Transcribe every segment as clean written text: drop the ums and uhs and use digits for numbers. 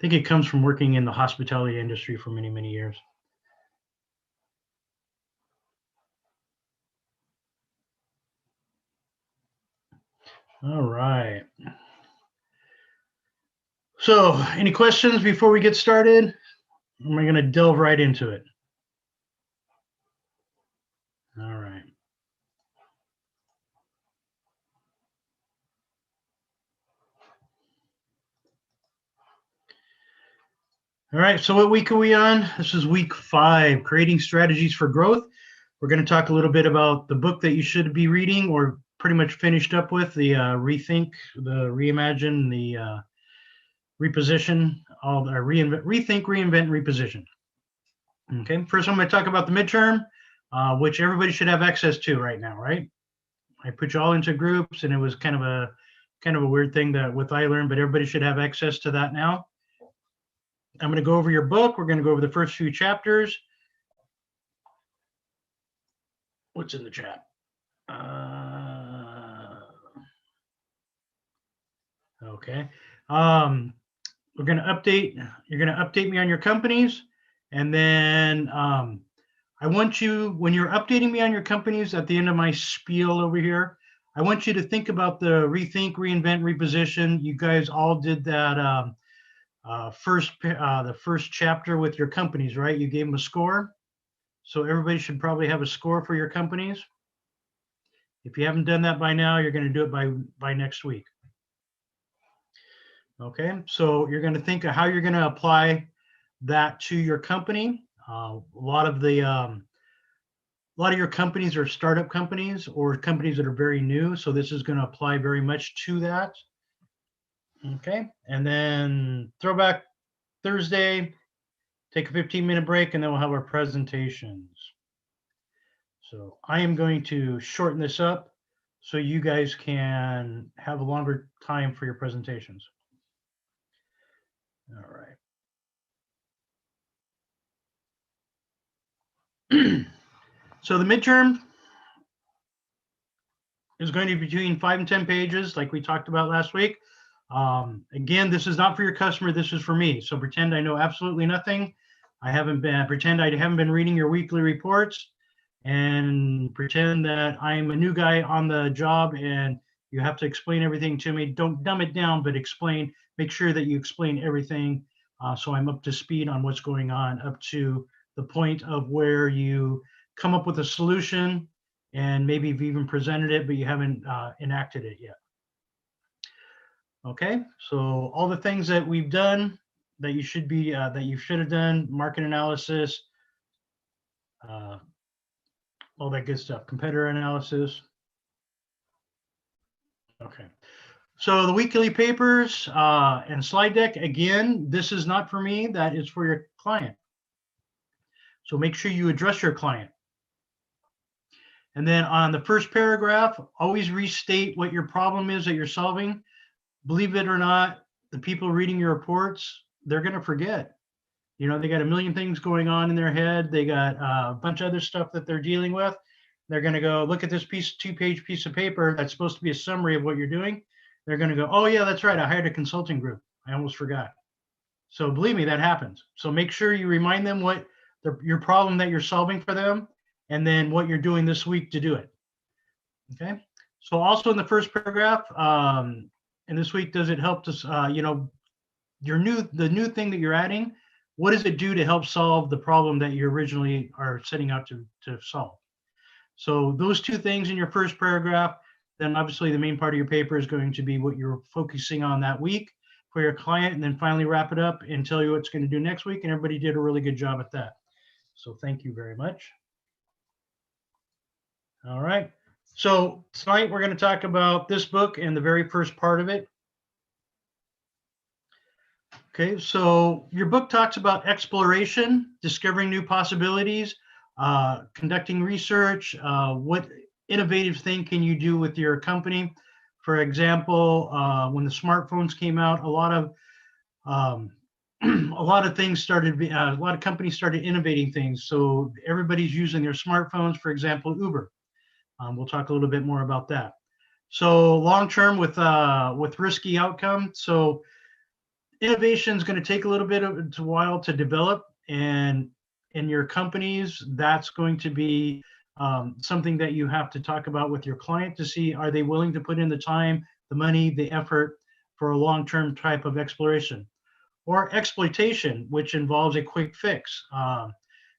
think it comes from working in the hospitality industry for many, many years. All right. So, any questions before we get started? Or am I going to delve right into it? All right. All right. So, what week are we on? This is week 5, creating strategies for growth. We're going to talk a little bit about the book that you should be reading or pretty much finished up with, the Rethink, the Reimagine, the Reposition, all the Rethink, Reinvent, Reposition. Okay. First, I'm going to talk about the midterm, which everybody should have access to right now, right? I put you all into groups, and it was kind of a weird thing that with iLearn, but everybody should have access to that now. I'm going to go over your book. We're going to go over the first few chapters. What's in the chat? Okay. We're going to update. You're going to update me on your companies, and then I want you, when you're updating me on your companies at the end of my spiel over here, I want you to think about the rethink, reinvent, reposition. You guys all did that the first chapter with your companies, right? You gave them a score. So everybody should probably have a score for your companies. If you haven't done that by now, you're going to do it by next week. Okay, so you're going to think of how you're going to apply that to your company. A lot of your companies are startup companies or companies that are very new. So this is going to apply very much to that. Okay, and then Throwback Thursday, take a 15-minute break, and then we'll have our presentations. So I am going to shorten this up so you guys can have a longer time for your presentations. All right. So the midterm is going to be between 5 and 10 pages, like we talked about last week. Again, this is not for your customer. This is for me. So pretend I know absolutely nothing. Pretend I haven't been reading your weekly reports, and pretend that I'm a new guy on the job and you have to explain everything to me. Don't dumb it down, but explain, make sure that you explain everything so I'm up to speed on what's going on, up to the point of where you come up with a solution and maybe you've even presented it, but you haven't enacted it yet. Okay, so all the things that we've done that you should have done, market analysis, all that good stuff, competitor analysis. Okay, so the weekly papers and slide deck, again, this is not for me, that is for your client. So make sure you address your client. And then on the first paragraph, always restate what your problem is that you're solving. Believe it or not, the people reading your reports, they're going to forget. You know, they got a million things going on in their head. They got a bunch of other stuff that they're dealing with. They're going to go look at this two-page piece of paper that's supposed to be a summary of what you're doing. They're going to go, oh yeah, that's right, I hired a consulting group. I almost forgot. So believe me, that happens. So make sure you remind them what your problem that you're solving for them, and then what you're doing this week to do it. Okay. So also in the first paragraph, and this week, does it help to, you know, the new thing that you're adding, what does it do to help solve the problem that you originally are setting out to solve? So those two things in your first paragraph, then obviously the main part of your paper is going to be what you're focusing on that week for your client, and then finally wrap it up and tell you what it's going to do next week. And everybody did a really good job at that. So thank you very much. All right. So tonight we're going to talk about this book and the very first part of it. Okay, so your book talks about exploration, discovering new possibilities, conducting research, what innovative thing can you do with your company? For example, when the smartphones came out, a lot of things started, a lot of companies started innovating things. So everybody's using their smartphones, for example, Uber. We'll talk a little bit more about that. So long-term with risky outcome. So innovation is going to take a little bit of a while to develop, and in your companies, that's going to be something that you have to talk about with your client to see, are they willing to put in the time, the money, the effort for a long-term type of exploration, or exploitation, which involves a quick fix,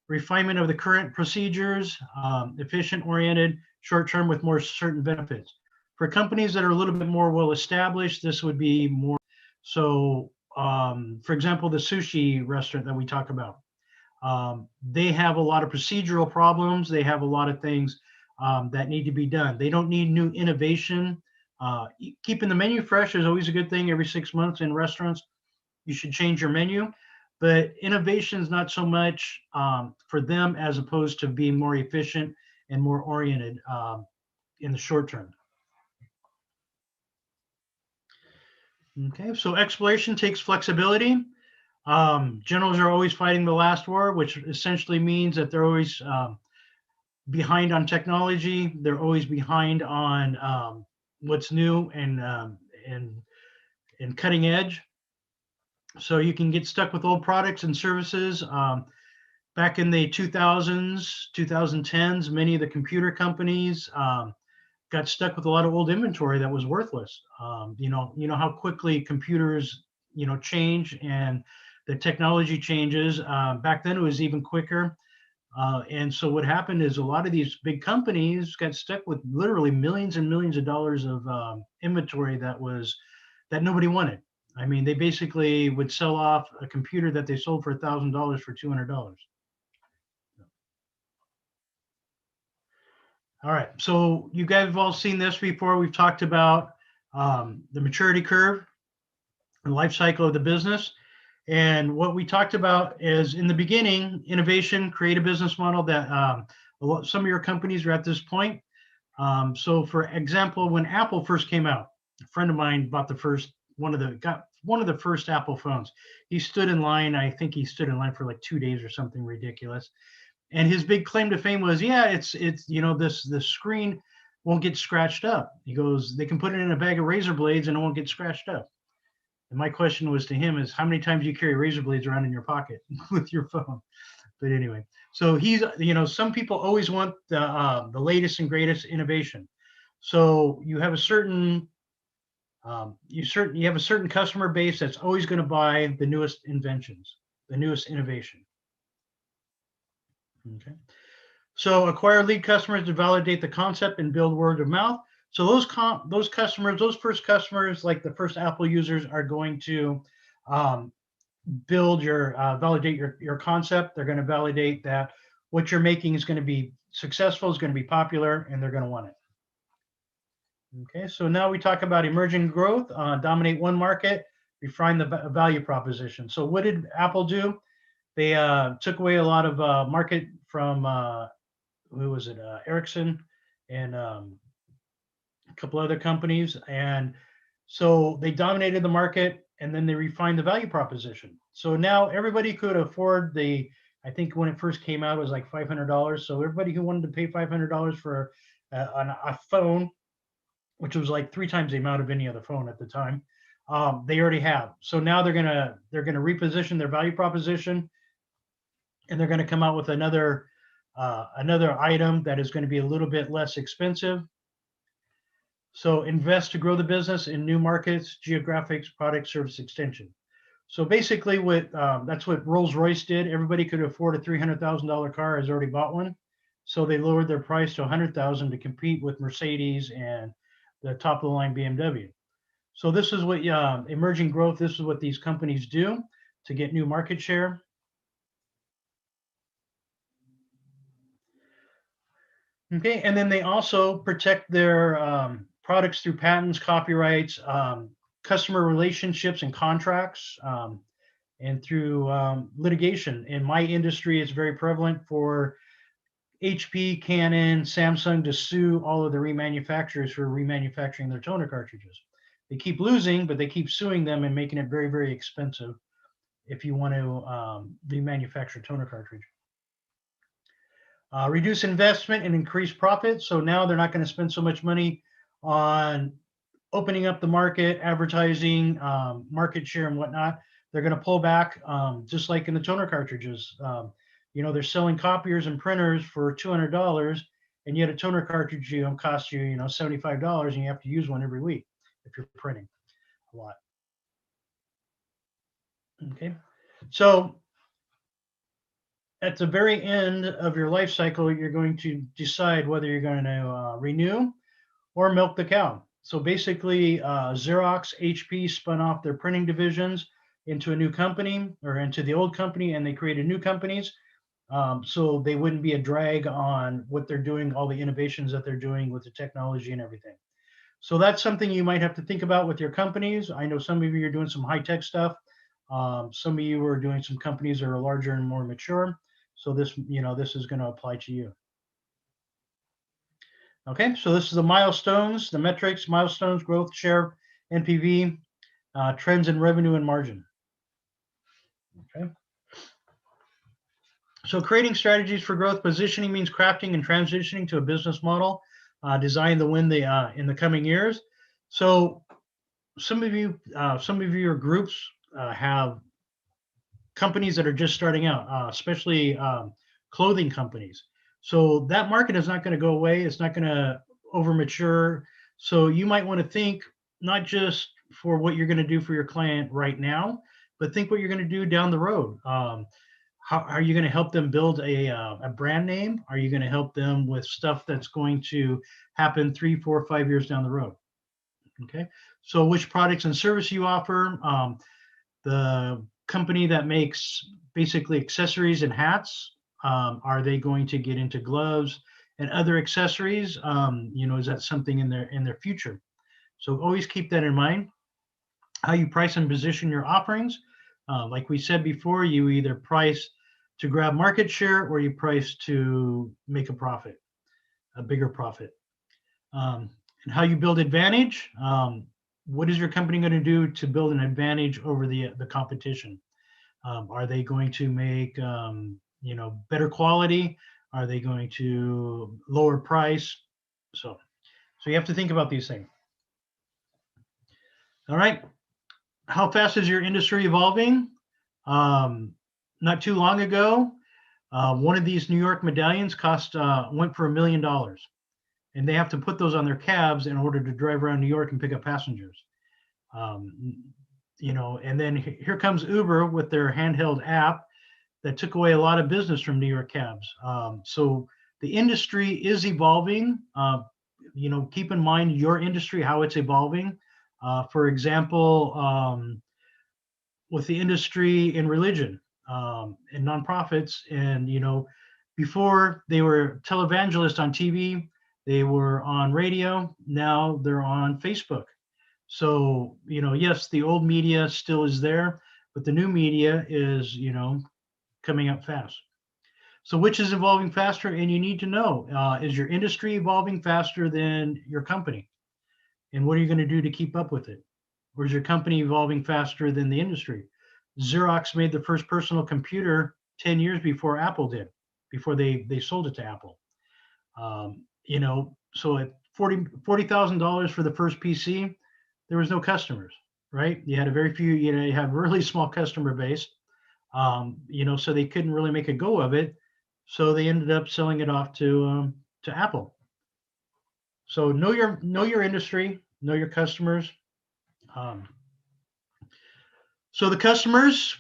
refinement of the current procedures, efficient oriented, short-term with more certain benefits. For companies that are a little bit more well-established, this would be more so. For example, the sushi restaurant that we talk about, they have a lot of procedural problems. They have a lot of things that need to be done. They don't need new innovation. Keeping the menu fresh is always a good thing. Every 6 months in restaurants, you should change your menu. But innovation is not so much for them as opposed to being more efficient and more oriented in the short term. Okay, so exploration takes flexibility. Generals are always fighting the last war, which essentially means that they're always behind on technology. They're always behind on what's new and cutting edge. So you can get stuck with old products and services. Back in the 2000s, 2010s, many of the computer companies got stuck with a lot of old inventory that was worthless. You know how quickly computers, change, and the technology changes. Back then, it was even quicker. And so what happened is a lot of these big companies got stuck with literally millions and millions of dollars of inventory that nobody wanted. I mean, they basically would sell off a computer that they sold for $1,000 for $200. All right, so you guys have all seen this before. We've talked about the maturity curve and life cycle of the business. And what we talked about is, in the beginning, innovation, create a business model that some of your companies are at this point. So for example, when Apple first came out, a friend of mine bought one of the first Apple phones. He stood in line. I think he stood in line for like 2 days or something ridiculous. And his big claim to fame was, yeah, it's the screen won't get scratched up. He goes, they can put it in a bag of razor blades and it won't get scratched up. And my question was to him is, how many times do you carry razor blades around in your pocket with your phone? But anyway, so he's, some people always want the latest and greatest innovation. So you have a certain you have a certain customer base that's always going to buy the newest inventions, the newest innovation. Okay. So acquire lead customers to validate the concept and build word of mouth. So those customers, those first customers, like the first Apple users, are going to validate your concept. They're going to validate that what you're making is going to be successful, is going to be popular, and they're going to want it. Okay, so now we talk about emerging growth, dominate one market, refine the value proposition. So what did Apple do? They took away a lot of market from, who was it, Ericsson and a couple other companies. And so they dominated the market, and then they refined the value proposition. So now everybody could afford I think when it first came out, it was like $500. So everybody who wanted to pay $500 for a phone, which was like 3 times the amount of any other phone at the time, they already have. So now they're gonna reposition their value proposition, and they're going to come out with another item that is going to be a little bit less expensive. So invest to grow the business in new markets, geographics, product, service extension. So basically, that's what Rolls-Royce did. Everybody could afford a $300,000 car, has already bought one. So they lowered their price to $100,000 to compete with Mercedes and the top of the line BMW. So this is what emerging growth. This is what these companies do to get new market share. Okay, and then they also protect their products through patents, copyrights, customer relationships and contracts, and through litigation. In my industry, it's very prevalent for HP, Canon, Samsung to sue all of the remanufacturers for remanufacturing their toner cartridges. They keep losing, but they keep suing them and making it very, very expensive if you want to remanufacture toner cartridge. Reduce investment and increase profit. So now they're not going to spend so much money on opening up the market, advertising, market share and whatnot, they're going to pull back, just like in the toner cartridges. They're selling copiers and printers for $200, and yet a toner cartridge, costs you, $75, and you have to use one every week if you're printing a lot. Okay, so at the very end of your life cycle, you're going to decide whether you're going to renew or milk the cow. So basically, Xerox, HP spun off their printing divisions into a new company, or into the old company, and they created new companies. So they wouldn't be a drag on what they're doing, all the innovations that they're doing with the technology and everything. So that's something you might have to think about with your companies. I know some of you are doing some high-tech stuff. Some of you are doing some companies that are larger and more mature. So this is going to apply to you. Okay, so this is the milestones, the metrics, milestones, growth, share, NPV, trends in revenue and margin. Okay. So creating strategies for growth. Positioning means crafting and transitioning to a business model designed to win in the coming years. So some of your groups have companies that are just starting out, especially clothing companies. So that market is not going to go away. It's not going to over mature. So you might want to think not just for what you're going to do for your client right now, but think what you're going to do down the road. How are you going to help them build a brand name? Are you going to help them with stuff that's going to happen 3, 4, 5 years down the road? Okay. So which products and service you offer? The company that makes basically accessories and hats, are they going to get into gloves and other accessories? Is that something in their future? So always keep that in mind. How you price and position your offerings. Like we said before, you either price to grab market share or you price to make a profit, a bigger profit. And how you build advantage. What is your company going to do to build an advantage over the competition? Are they going to make better quality? Are they going to lower price? So you have to think about these things. All right. How fast is your industry evolving? Not too long ago, one of these New York medallions went for $1 million, and they have to put those on their cabs in order to drive around New York and pick up passengers. And then here comes Uber with their handheld app that took away a lot of business from New York cabs. So the industry is evolving. Keep in mind your industry, how it's evolving. For example, with the industry in religion and nonprofits, and before they were televangelists on TV, they were on radio. Now they're on Facebook. So yes, the old media still is there, but the new media is coming up fast. So which is evolving faster? And you need to know, is your industry evolving faster than your company? And what are you going to do to keep up with it? Or is your company evolving faster than the industry? Xerox made the first personal computer 10 years before Apple did, before they sold it to Apple. So at $40,000 for the first PC, there was no customers, right? You had a very few, you had a really small customer base, so they couldn't really make a go of it. So they ended up selling it off to Apple. So know your industry, know your customers. So the customers,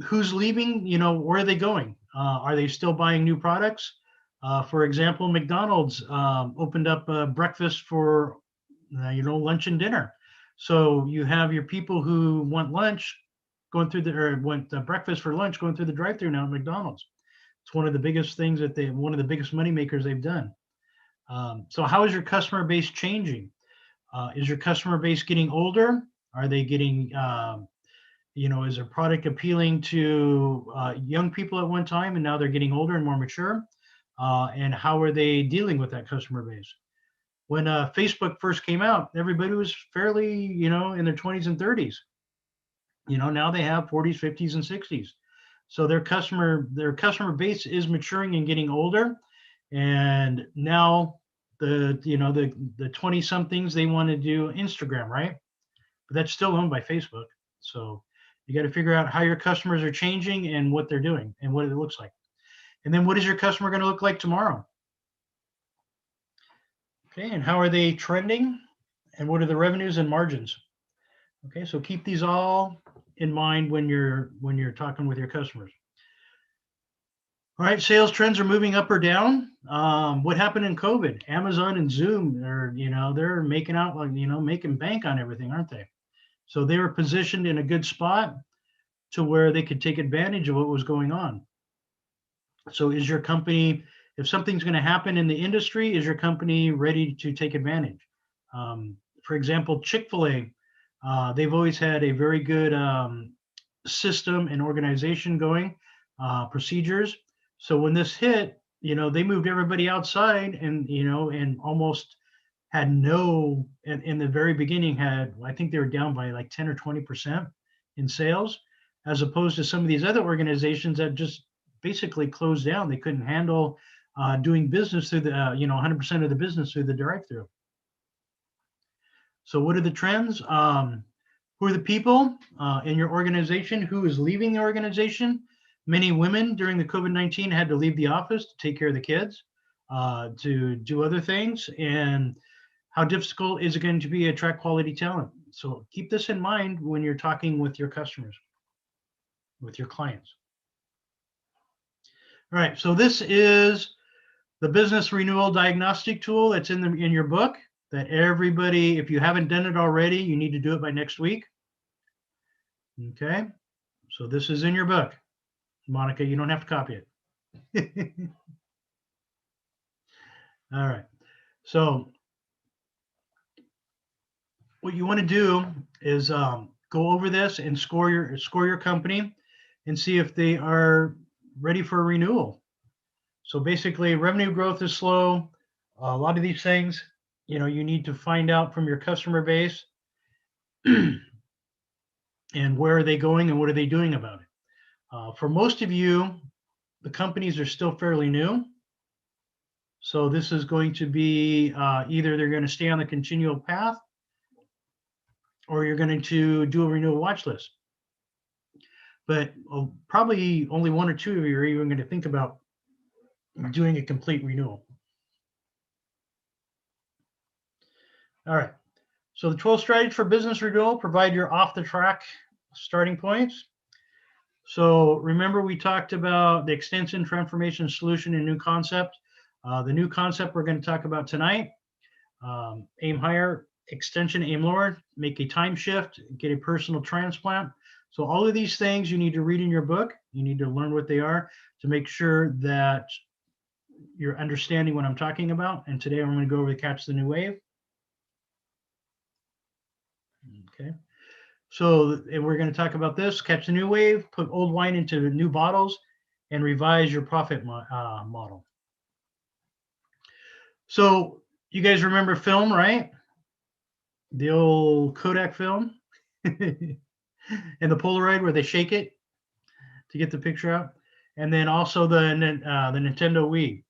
who's leaving, where are they going? Are they still buying new products? For example, McDonald's opened up breakfast for, lunch and dinner. So you have your people who want lunch going through want breakfast for lunch going through the drive-thru now at McDonald's. It's one of the biggest things one of the biggest money makers they've done. So how is your customer base changing? Is your customer base getting older? Are they getting, is their product appealing to young people at one time and now they're getting older and more mature? And how are they dealing with that customer base? When Facebook first came out, everybody was fairly, in their 20s and 30s. Now they have 40s, 50s, and 60s. So their customer base is maturing and getting older. And now the 20 somethings, they want to do Instagram, right? But that's still owned by Facebook. So you got to figure out how your customers are changing and what they're doing and what it looks like. And then what is your customer going to look like tomorrow? Okay, and how are they trending? And what are the revenues and margins? Okay, so keep these all in mind when you're talking with your customers. All right, sales trends are moving up or down. What happened in COVID? Amazon and Zoom they're making out like making bank on everything, aren't they? So they were positioned in a good spot to where they could take advantage of what was going on. So is your company, if something's going to happen in the industry, is your company ready to take advantage? For example, Chick-fil-A, they've always had a very good system and organization going, procedures. So when this hit, they moved everybody outside and almost had no, in the very beginning I think they were down by like 10 or 20% in sales, as opposed to some of these other organizations that just basically closed down. They couldn't handle doing business through the, 100% of the business through the drive-through. So what are the trends? Who are the people in your organization? Who is leaving the organization? Many women during the COVID-19 had to leave the office to take care of the kids, to do other things. And how difficult is it going to be to attract quality talent? So keep this in mind when you're talking with your customers, with your clients. All right, so this is the business renewal diagnostic tool that's in your book that everybody, if you haven't done it already, you need to do it by next week. Okay, so this is in your book. Monica, you don't have to copy it. All right, so what you want to do is go over this and score your company and see if they are ready for a renewal. So basically, revenue growth is slow. A lot of these things, you need to find out from your customer base and where are they going and what are they doing about it. For most of you, the companies are still fairly new. So this is going to be either they're going to stay on the continual path or you're going to do a renewal watch list. But probably only one or two of you are even going to think about doing a complete renewal. All right. So the 12 strategies for business renewal provide your off the track starting points. So remember we talked about the extension, transformation, solution, and new concept. The new concept we're going to talk about tonight. Aim higher, extension, aim lower, make a time shift, get a personal transplant. So all of these things you need to read in your book. You need to learn what they are to make sure that you're understanding what I'm talking about. And today I'm going to go over the Catch the New Wave. Okay. So we're going to talk about this, catch the new wave, put old wine into new bottles, and revise your profit model. So you guys remember film, right? The old Kodak film and the Polaroid where they shake it to get the picture out. And then also the Nintendo Wii.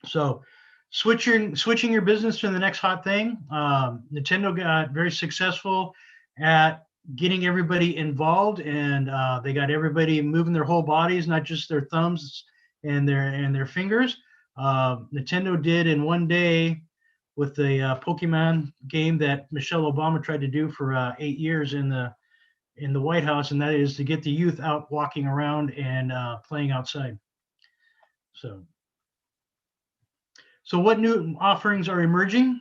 So switching your business to the next hot thing. Nintendo got very successful at getting everybody involved, and they got everybody moving their whole bodies, not just their thumbs and their fingers. Nintendo did in one day with the Pokemon game that Michelle Obama tried to do for 8 years in the White House, and that is to get the youth out walking around and playing outside. So what new offerings are emerging?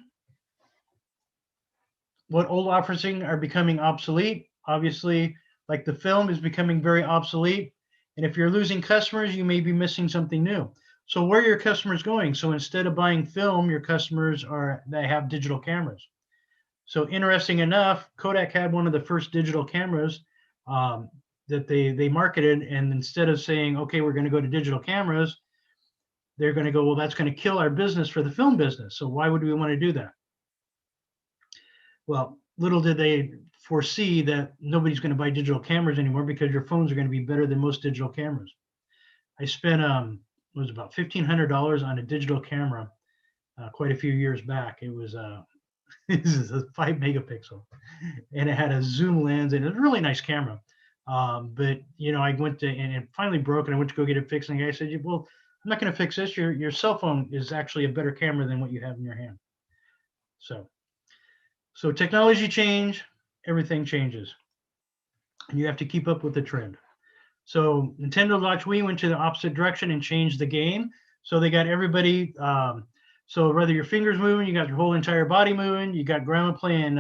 What old offerings are becoming obsolete? Obviously, like the film is becoming very obsolete. And if you're losing customers, you may be missing something new. So where are your customers going? So instead of buying film, your customers they have digital cameras. So interesting enough, Kodak had one of the first digital cameras that they marketed. And instead of saying, okay, we're going to go to digital cameras, they're going to go, well, that's going to kill our business for the film business. So why would we want to do that? Well, little did they foresee that nobody's going to buy digital cameras anymore because your phones are going to be better than most digital cameras. I spent it was about $1,500 on a digital camera quite a few years back. It was this is a 5 megapixel, and it had a zoom lens, and it was a really nice camera. But I went to and it finally broke, and I went to go get it fixed, and the guy said, "Well, I'm not going to fix this. Your cell phone is actually a better camera than what you have in your hand." So technology change, everything changes, and you have to keep up with the trend. So Nintendo Watch Wii went to the opposite direction and changed the game. So they got everybody. So whether your fingers moving, you got your whole entire body moving. You got grandma playing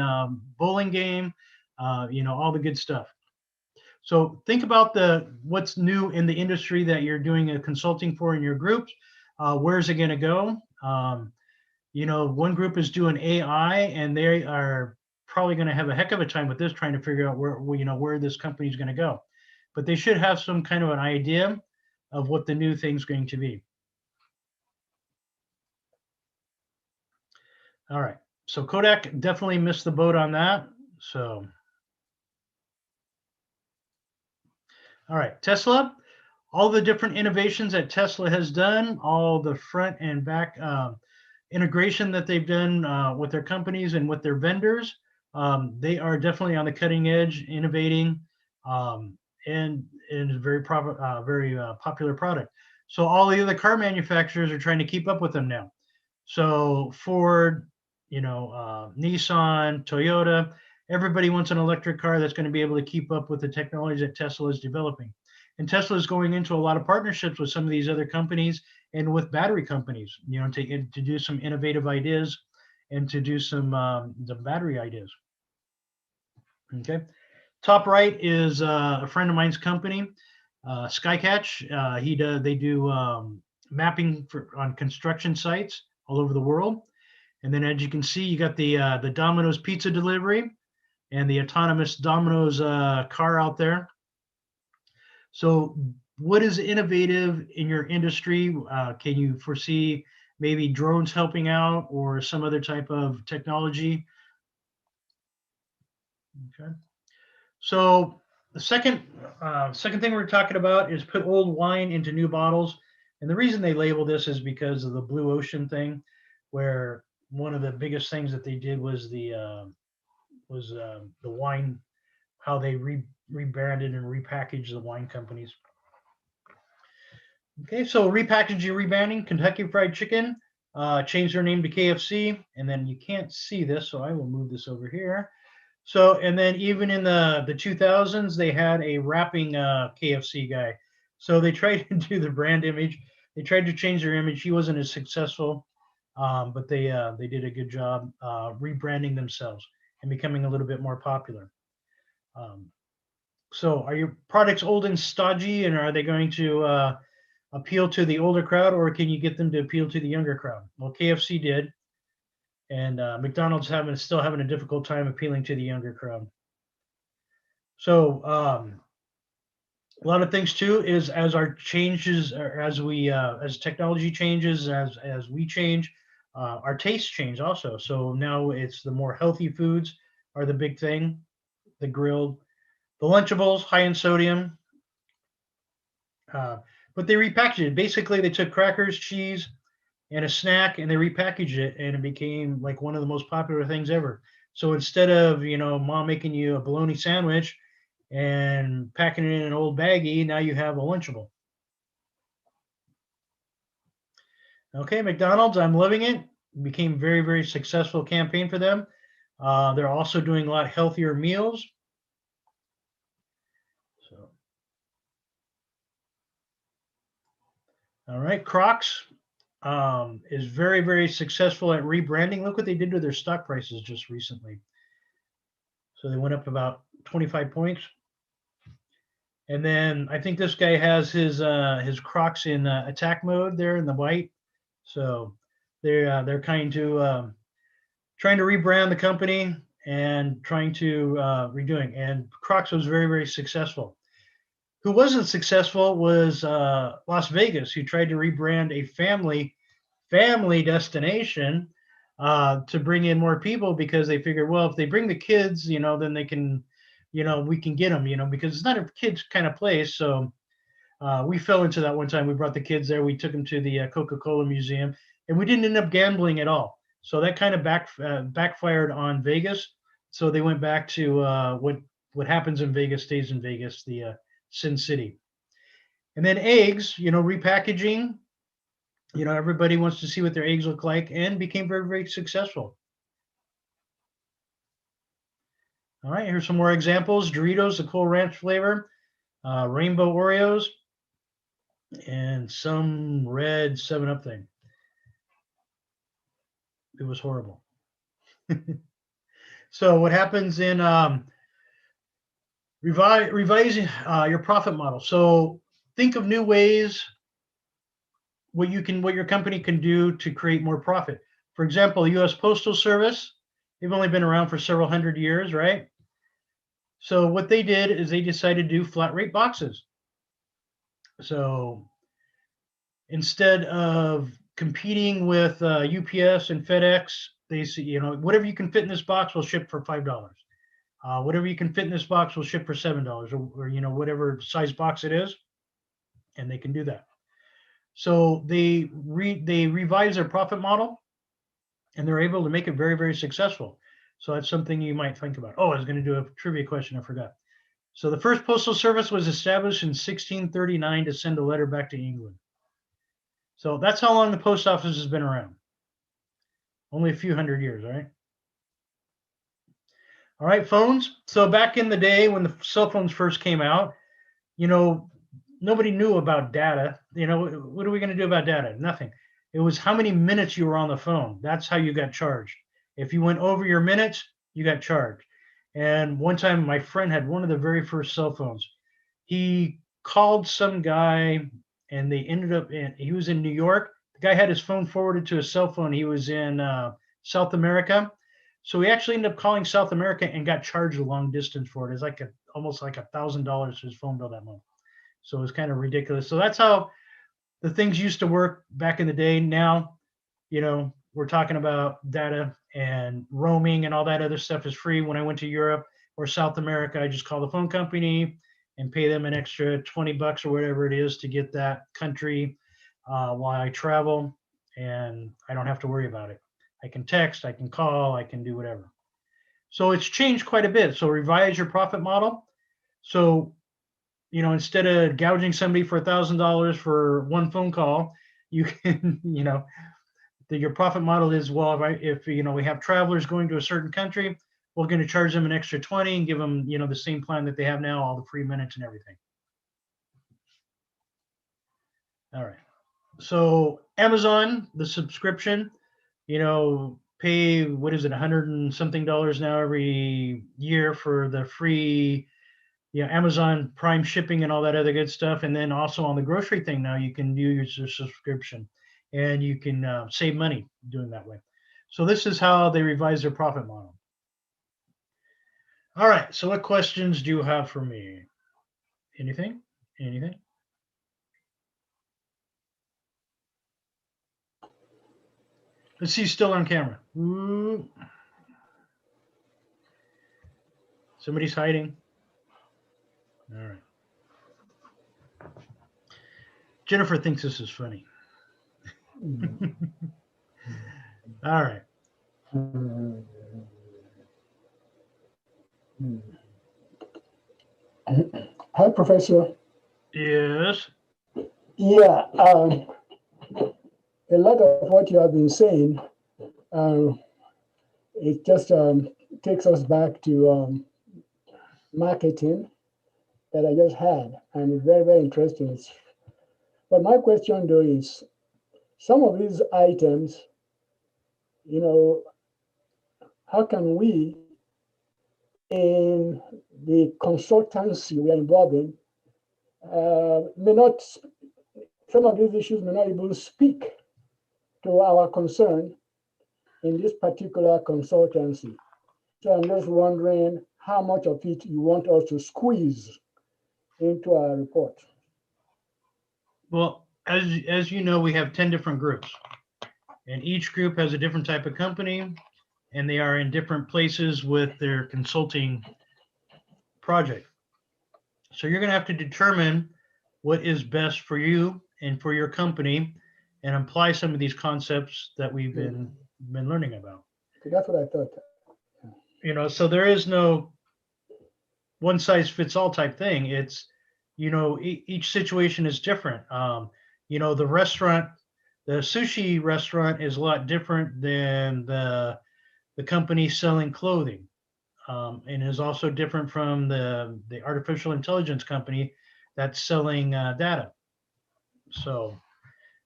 bowling game. All the good stuff. So think about what's new in the industry that you're doing a consulting for in your groups. Where's it going to go? One group is doing AI, and they are probably going to have a heck of a time with this, trying to figure out where this company is going to go. But they should have some kind of an idea of what the new thing's going to be. All right. So Kodak definitely missed the boat on that. So, all right, Tesla, all the different innovations that Tesla has done, all the front and back integration that they've done with their companies and with their vendors, they are definitely on the cutting edge, innovating, and a very popular product. So all the other car manufacturers are trying to keep up with them now. So Ford, Nissan, Toyota, everybody wants an electric car that's going to be able to keep up with the technology that Tesla is developing. And Tesla is going into a lot of partnerships with some of these other companies and with battery companies, to do some innovative ideas and to do some the battery ideas. Okay. Top right is a friend of mine's company, Skycatch. They do mapping on construction sites all over the world. And then, as you can see, you got the Domino's pizza delivery and the autonomous Domino's car out there. So, what is innovative in your industry? Can you foresee maybe drones helping out or some other type of technology? Okay. So the second thing we're talking about is put old wine into new bottles. And the reason they label this is because of the blue ocean thing, where one of the biggest things that they did was the wine, how they rebranded and repackaged the wine companies. Okay, so repackaging, rebranding, Kentucky Fried Chicken changed their name to KFC, and then you can't see this, so I will move this over here. So, and then even in the 2000s, they had a rapping KFC guy. So they tried to do the brand image. They tried to change their image. He wasn't as successful, but they did a good job rebranding themselves and becoming a little bit more popular. So are your products old and stodgy, and are they going to appeal to the older crowd, or can you get them to appeal to the younger crowd? Well, KFC did, and McDonald's still having a difficult time appealing to the younger crowd. So a lot of things too is as our changes, or as technology changes, as we change, our tastes change also. So now it's the more healthy foods are the big thing, the grilled, the Lunchables, high in sodium. But they repackaged it. Basically, they took crackers, cheese, and a snack, and they repackaged it, and it became like one of the most popular things ever. So instead of mom making you a bologna sandwich and packing it in an old baggie, now you have a Lunchable. Okay, McDonald's, I'm loving it. It became very, very successful campaign for them. They're also doing a lot healthier meals. So, all right, Crocs is very, very successful at rebranding. Look what they did to their stock prices just recently. So they went up about 25 points. And then I think this guy has his Crocs in attack mode there in the white. So they're trying to rebrand the company and trying to redoing. And Crocs was very, very successful. Who wasn't successful was Las Vegas, who tried to rebrand a family destination to bring in more people, because they figured, well, if they bring the kids, then they can, we can get them, because it's not a kids kind of place. So we fell into that one time. We brought the kids there. We took them to the Coca-Cola Museum. and we didn't end up gambling at all. So that kind of backfired on Vegas. So they went back to what happens in Vegas stays in Vegas, the Sin City. And then eggs, repackaging. Everybody wants to see what their eggs look like, and became very, very successful. All right, here's some more examples. Doritos, the Cool Ranch flavor, Rainbow Oreos, and some red 7-Up thing. It was horrible. So what happens in revising your profit model? So think of new ways what your company can do to create more profit. For example, U.S. Postal Service, they've only been around for several hundred years, right? So what they did is they decided to do flat rate boxes. So instead of competing with UPS and FedEx, they say, whatever you can fit in this box will ship for $5. Whatever you can fit in this box will ship for $7, or whatever size box it is, and they can do that. So they revise their profit model, and they're able to make it very, very successful. So that's something you might think about. Oh, I was going to do a trivia question. I forgot. So the first postal service was established in 1639 to send a letter back to England. So that's how long the post office has been around. Only a few hundred years, right? All right, phones. So back in the day when the cell phones first came out, nobody knew about data. What are we going to do about data? Nothing. It was how many minutes you were on the phone. That's how you got charged. If you went over your minutes, you got charged. And one time my friend had one of the very first cell phones. He called some guy, and they ended up he was in New York. The guy had his phone forwarded to his cell phone. He was in South America. So he actually ended up calling South America and got charged a long distance for it. It's like almost like $1,000 for his phone bill that month. So it was kind of ridiculous. So that's how the things used to work back in the day. Now, we're talking about data, and roaming and all that other stuff is free. When I went to Europe or South America, I just call the phone company and pay them an extra $20 or whatever it is to get that country while I travel, and I don't have to worry about it. I can text, I can call, I can do whatever. So it's changed quite a bit. So revise your profit model. So, instead of gouging somebody for $1,000 for one phone call, you can, your profit model is, well, if we have travelers going to a certain country, we're going to charge them an extra 20 and give them, the same plan that they have now, all the free minutes and everything. All right. So Amazon, the subscription, pay, what is it, $100 and something now every year for the free, Amazon Prime shipping and all that other good stuff. And then also on the grocery thing now, you can use your subscription, and you can save money doing that way. So this is how they revise their profit model. All right. So what questions do you have for me? Anything? Anything? Let's see, still on camera. Ooh. Somebody's hiding. All right. Jennifer thinks this is funny. All right. Hi, Professor. Yes. Yeah, a lot of what you have been saying, it just takes us back to marketing that I just had, and it's very, very interesting. But my question, though, is some of these items, how can we, in the consultancy we are involved in, some of these issues may not even speak to our concern in this particular consultancy. So I'm just wondering how much of it you want us to squeeze into our report. Well, as you know, we have 10 different groups, and each group has a different type of company, and they are in different places with their consulting project. So you're going to have to determine what is best for you and for your company, and apply some of these concepts that we've been learning about. Okay, that's what I thought. You know, so there is no one size fits all type thing. It's, you know, each situation is different. You know, the sushi restaurant is a lot different than the company selling clothing, and is also different from the artificial intelligence company that's selling data. So,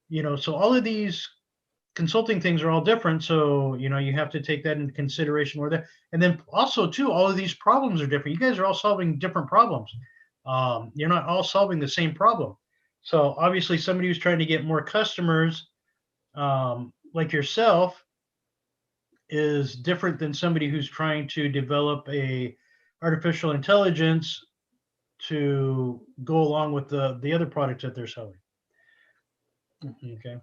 you know, so all of these consulting things are all different. So, you know, you have to take that into consideration where that, and then also too, all of these problems are different. You guys are all solving different problems. You're not all solving the same problem. So obviously somebody who's trying to get more customers, like yourself, is different than somebody who's trying to develop a artificial intelligence to go along with the other products that they're selling. Okay.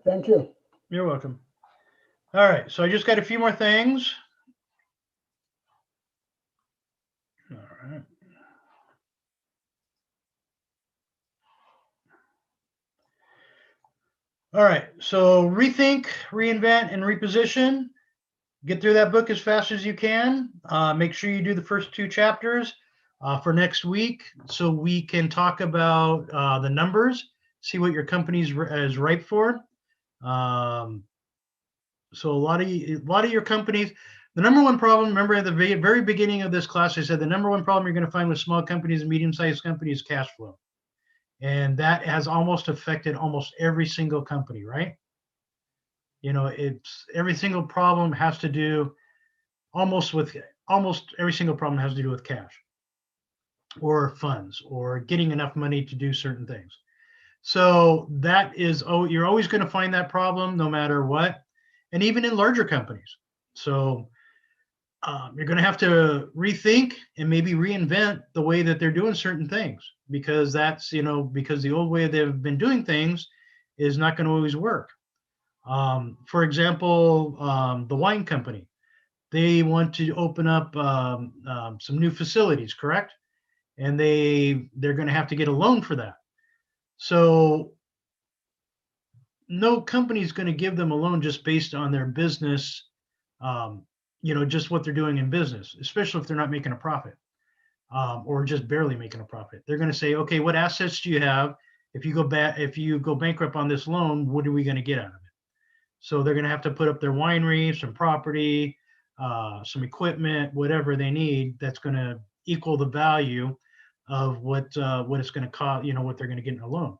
Thank you. You're welcome. All right, so I just got a few more things. All right. All right, so rethink, reinvent, and reposition. Get through that book as fast as you can. Make sure you do the first 2 chapters for next week, so we can talk about the numbers, see what your company is ripe for. So a lot of your companies, the number one problem, remember at the very beginning of this class, I said the number one problem you're going to find with small companies and medium-sized companies is cash flow. And that has almost affected almost every single company, right? You know, it's every single problem has to do almost every single problem has to do with cash or funds or getting enough money to do certain things. So that is, you're always going to find that problem no matter what, and even in larger companies. So you're going to have to rethink and maybe reinvent the way that they're doing certain things, because that's, you know, because the old way they've been doing things is not going to always work. For example, the wine company, they want to open up some new facilities, correct? And they're going to have to get a loan for that. So no company is going to give them a loan just based on their business, you know, just what they're doing in business, especially if they're not making a profit, or just barely making a profit. They're going to say, okay, what assets do you have? If you go bankrupt on this loan, what are we going to get out of it? So they're going to have to put up their winery, some property, some equipment, whatever they need that's going to equal the value of what it's going to cost, you know, what they're going to get in a loan.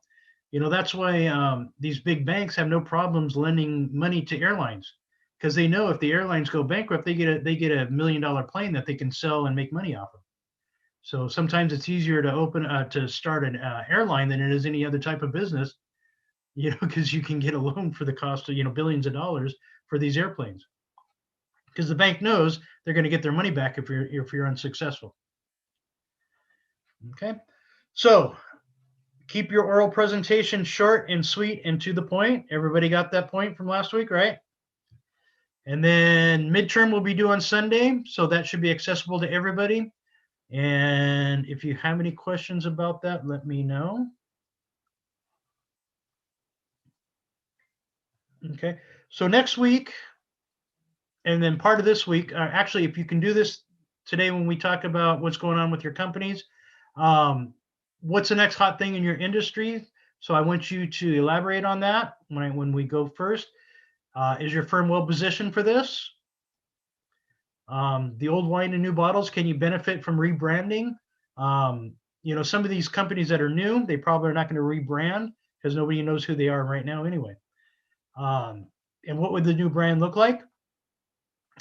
You know, that's why these big banks have no problems lending money to airlines, because they know if the airlines go bankrupt, they get a $1 million plane that they can sell and make money off of. So sometimes it's easier to start an airline than it is any other type of business, you know, because you can get a loan for the cost of, you know, billions of dollars for these airplanes, because the bank knows they're going to get their money back if you're unsuccessful. Okay, so keep your oral presentation short and sweet and to the point. Everybody got that point from last week, right? And then midterm will be due on Sunday, so that should be accessible to everybody. And if you have any questions about that, let me know. Okay, so next week, and then part of this week, actually, if you can do this today when we talk about what's going on with your companies, what's the next hot thing in your industry? So I want you to elaborate on that when we go first. Is your firm well positioned for this? The old wine and new bottles, can you benefit from rebranding? You know, some of these companies that are new, they probably are not going to rebrand because nobody knows who they are right now anyway. And what would the new brand look like?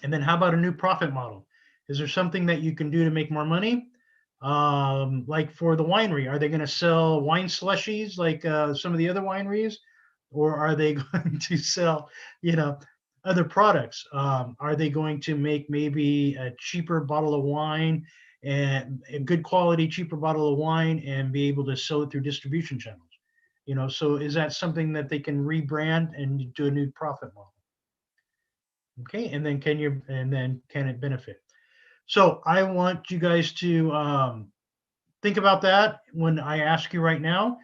And then how about a new profit model? Is there something that you can do to make more money? Like for the winery, are they going to sell wine slushies like some of the other wineries? Or are they going to sell, you know, other products? Are they going to make maybe a cheaper bottle of wine and a good quality, cheaper bottle of wine and be able to sell it through distribution channels? You know, so is that something that they can rebrand and do a new profit model? Okay, and then can it benefit? So I want you guys to think about that when I ask you right now.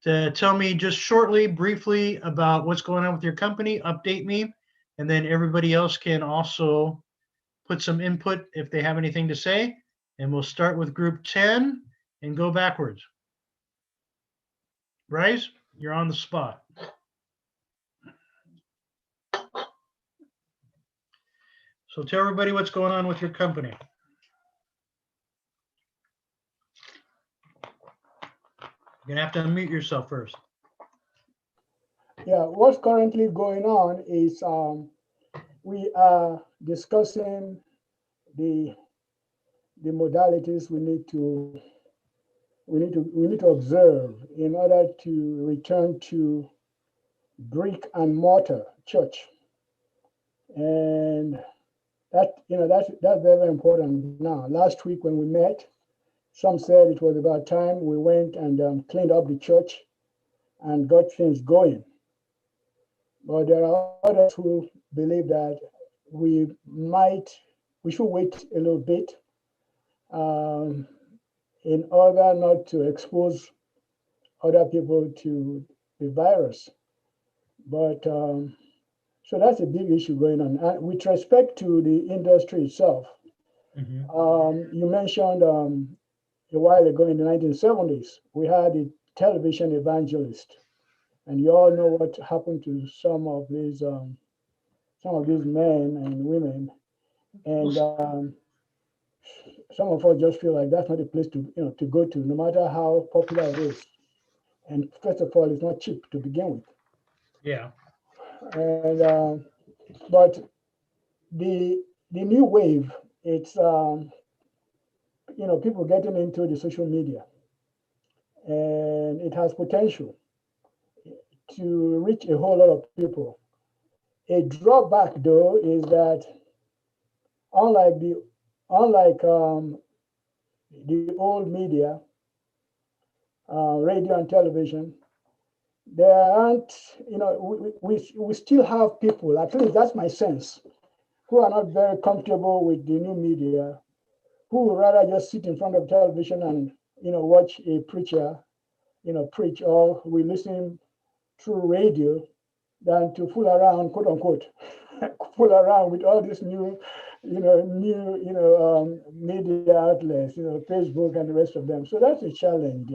to tell me just shortly, briefly about what's going on with your company, update me, and then everybody else can also put some input if they have anything to say. And we'll start with group 10 and go backwards. Bryce, you're on the spot. So tell everybody what's going on with your company. You're gonna have to unmute yourself first. Yeah, what's currently going on is we are discussing the modalities we need to observe in order to return to brick and mortar church, and that's very important now. Last week when we met, some said it was about time we went and cleaned up the church and got things going. But there are others who believe that we should wait a little bit in order not to expose other people to the virus. But so that's a big issue going on. And with respect to the industry itself, you mentioned a while ago in the 1970s, we had a television evangelist, and you all know what happened to some of these men and women, and some of us just feel like that's not a place to go to, no matter how popular it is. And first of all, it's not cheap to begin with. Yeah. And but the new wave, it's people getting into the social media, and it has potential to reach a whole lot of people. A drawback, though, is that unlike the old media, radio and television, there aren't, we still have people, at least that's my sense, who are not very comfortable with the new media, who would rather just sit in front of television and, watch a preacher, preach, or we listen through radio than to fool around, quote unquote, fool around with all this new media outlets, Facebook and the rest of them. So that's a challenge.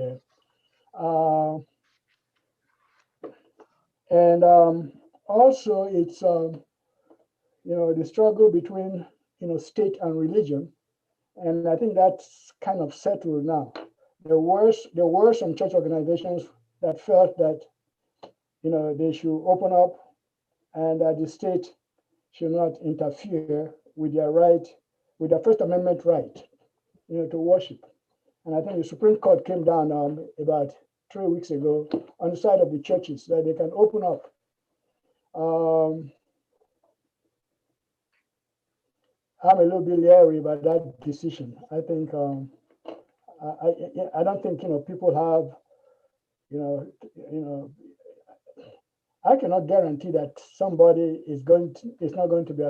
And also it's, the struggle between, state and religion. And I think that's kind of settled now. There were some church organizations that felt that, they should open up and that the state should not interfere with their right, with their First Amendment right, to worship. And I think the Supreme Court came down about 3 weeks ago on the side of the churches that they can open up. I'm a little bit leery about that decision. I think I don't think people have I cannot guarantee that somebody is not going to be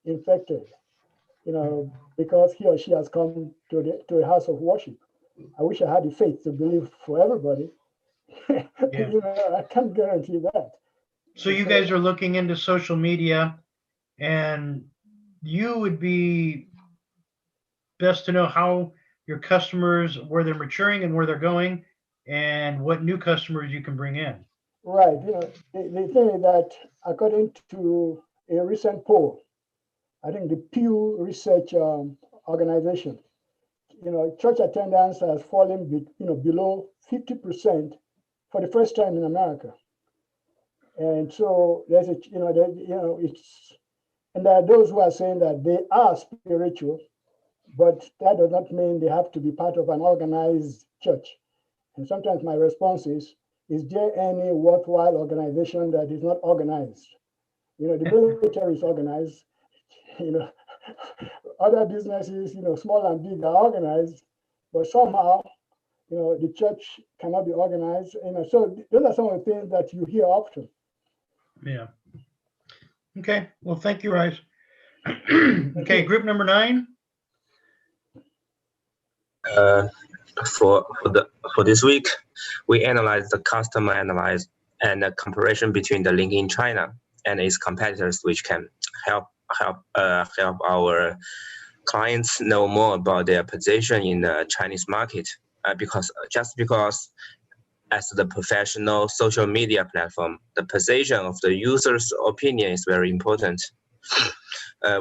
infected, because he or she has come to a house of worship. I wish I had the faith to believe for everybody. Yeah. I can't guarantee that. So you guys are looking into social media, and you would be best to know how your customers, where they're maturing and where they're going, and what new customers you can bring in. Right. The thing is that according to a recent poll, I think the Pew Research organization, church attendance has fallen below 50% for the first time in America. And so there's and there are those who are saying that they are spiritual, but that does not mean they have to be part of an organized church. And sometimes my response is there any worthwhile organization that is not organized? The military is organized, other businesses, small and big, are organized, but somehow, the church cannot be organized. So those are some of the things that you hear often. Yeah. Okay. Well, thank you, Rice. Okay, group number 9. For this week, we analyzed the customer analyze and the comparison between the link in China and its competitors, which can help our clients know more about their position in the Chinese market. Because as the professional social media platform, the position of the user's opinion is very important.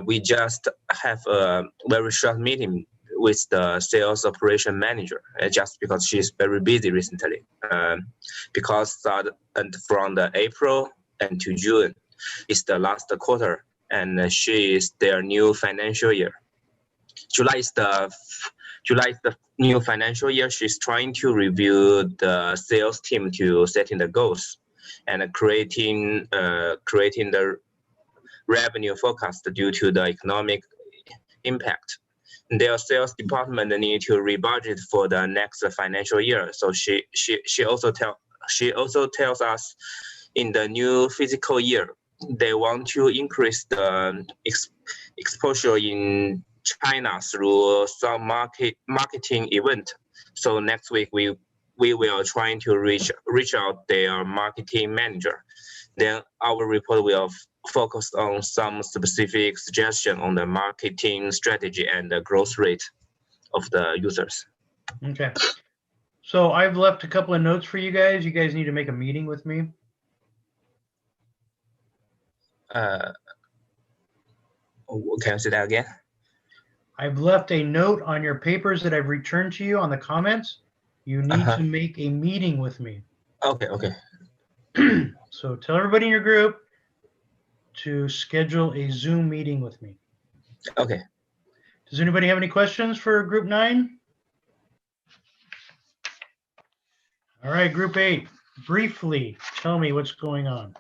We just have a very short meeting with the sales operation manager, just because she's very busy recently. Because from the April and to June is the last quarter, and she is their new financial year. July is the new financial year. She's trying to review the sales team to setting the goals and creating the revenue forecast due to the economic impact. Their sales department need to rebudget for the next financial year. So she also tells us in the new fiscal year they want to increase the exposure in China through some marketing event. So next week we will try to reach out their marketing manager. Then our report will focus on some specific suggestion on the marketing strategy and the growth rate of the users. Okay. So I've left a couple of notes for you guys. You guys need to make a meeting with me. Can you say that again? I've left a note on your papers that I've returned to you on the comments. You need to make a meeting with me. Okay. So tell everybody in your group to schedule a Zoom meeting with me. Okay. Does anybody have any questions for group 9? All right, group 8, briefly tell me what's going on.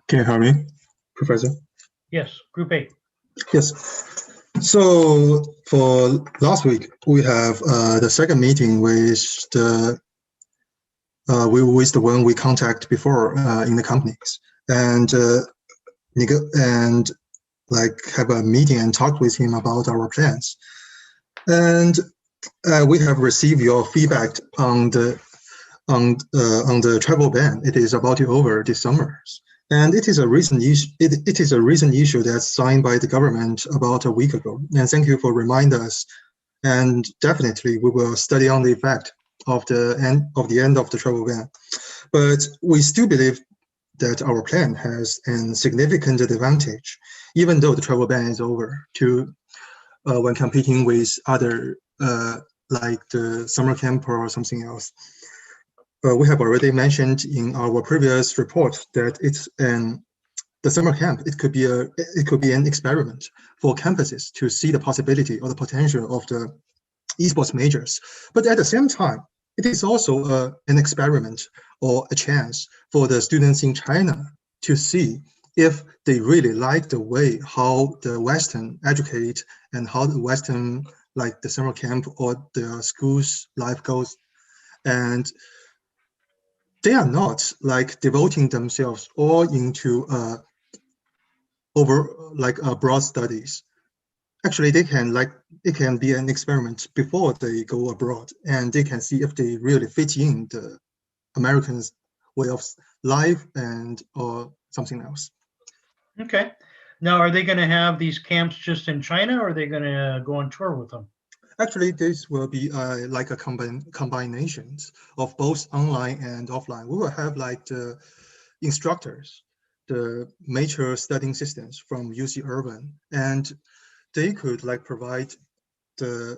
Can you hear me, Professor? Yes, group 8. Yes. So for last week, we have the second meeting with the one we contact before in the companies, and have a meeting and talk with him about our plans. And we have received your feedback on the travel ban. It is about to over this summer. And it is a recent issue. It is a recent issue that's signed by the government about a week ago. And thank you for reminding us. And definitely, we will study on the effect of the end of the travel ban. But we still believe that our plan has a significant advantage, even though the travel ban is over, when competing with other like the summer camp or something else. We have already mentioned in our previous report that the summer camp. It could be an experiment for campuses to see the possibility or the potential of the esports majors. But at the same time, it is also an experiment or a chance for the students in China to see if they really like the way how the Western educate and how the Western, like the summer camp or the school's life goes. And they are not like devoting themselves all into broad studies. Actually, it can be an experiment before they go abroad, and they can see if they really fit in the Americans' way of life or something else. Okay. Now, are they going to have these camps just in China, or are they going to go on tour with them? Actually, this will be like a combinations of both online and offline. We will have like the instructors, the major studying systems from UC Irvine, and they could like provide they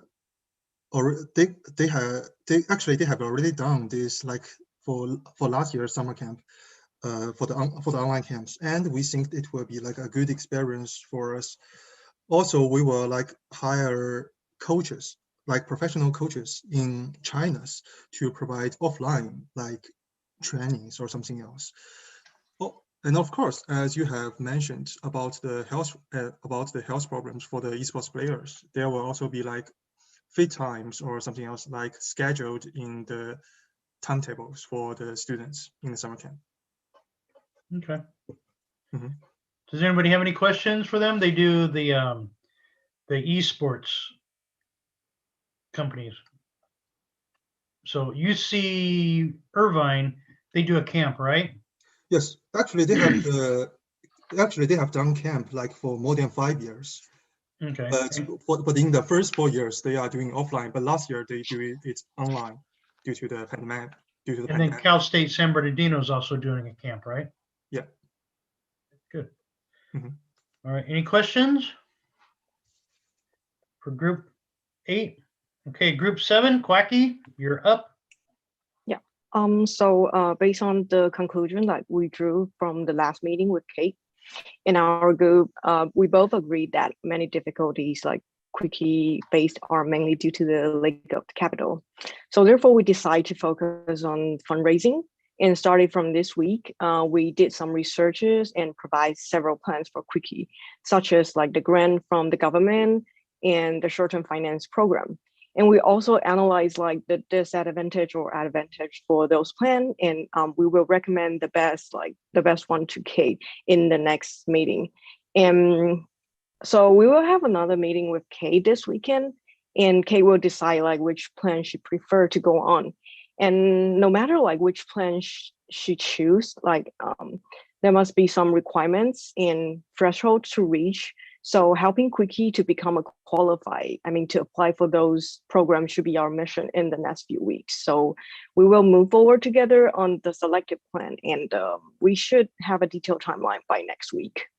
have already done this like for last year's summer camp for the online camps, and we think it will be like a good experience for us. Also, we will like hire coaches, like professional coaches in China, to provide offline like trainings or something else. Oh, and of course, as you have mentioned about the health problems for the esports players, there will also be like fit times or something else like scheduled in the timetables for the students in the summer camp. Okay. Mm-hmm. Does anybody have any questions for them? They do the esports companies. So UC Irvine, they do a camp, right? Yes, actually they have done camp like for more than 5 years. Okay. But in the first 4 years they are doing offline. But last year they do it online due to the pandemic. And then Cal State San Bernardino is also doing a camp, right? Yeah. Good. Mhm. All right. Any questions for group 8? Okay, group 7, Quacky, you're up. So based on the conclusion that we drew from the last meeting with Kate, in our group, we both agreed that many difficulties like Quickie faced are mainly due to the lack of capital. So therefore, we decided to focus on fundraising. And starting from this week, we did some researches and provide several plans for Quickie, such as like the grant from the government and the short-term finance program. And we also analyze like the disadvantage or advantage for those plans, and we will recommend the best one to Kate in the next meeting. And so we will have another meeting with Kate this weekend, and Kate will decide like which plan she prefer to go on. And no matter like which plan she choose, like there must be some requirements and thresholds to reach. So helping Quickie to become a qualified, to apply for those programs should be our mission in the next few weeks. So we will move forward together on the selected plan, and we should have a detailed timeline by next week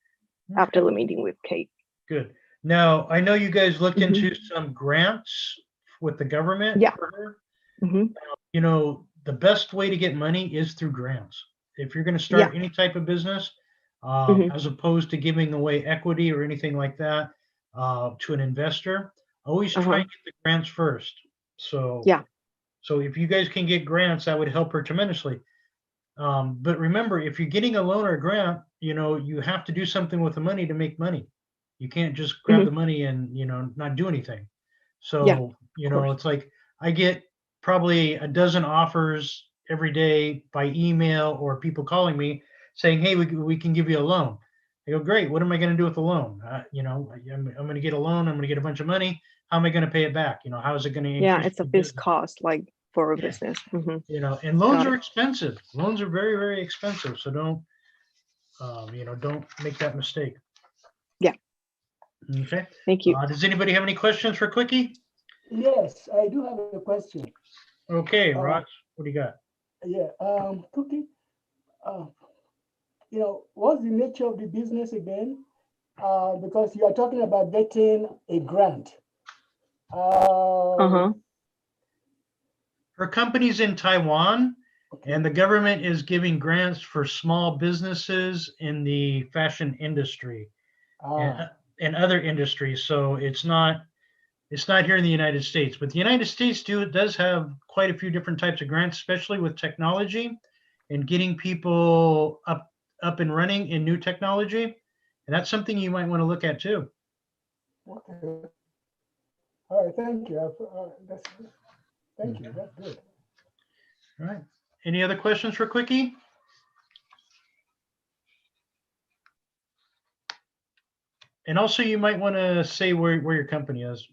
after the meeting with Kate. Good. Now, I know you guys looked into some grants with the government. Yeah. For her. Mhm. You know, the best way to get money is through grants. If you're going to start any type of business, as opposed to giving away equity or anything like that to an investor, always try and get the grants first. So, so if you guys can get grants, that would help her tremendously. But remember, if you're getting a loan or a grant, you have to do something with the money to make money. You can't just grab the money and, not do anything. So, it's like I get probably a dozen offers every day by email or people calling me saying, hey, we can give you a loan. I go, great. What am I going to do with the loan? I'm going to get a loan. I'm going to get a bunch of money. How am I going to pay it back? How is it going to increase? Yeah, it's a fixed cost like for a business. And loans are expensive. Loans are very, very expensive. So don't make that mistake. Yeah. Okay. Thank you. Does anybody have any questions for Quickie? Yes, I do have a question. Okay, Ross, what do you got? Yeah, Cookie, what's the nature of the business again? Because you are talking about getting a grant. Her company's in Taiwan, and the government is giving grants for small businesses in the fashion industry and other industries. So it's not here in the United States, but the United States does have quite a few different types of grants, especially with technology and getting people up and running in new technology. And that's something you might want to look at too. Okay. All right, thank you. Thank you, that's good. All right. Any other questions for Quickie? And also you might want to say where your company is,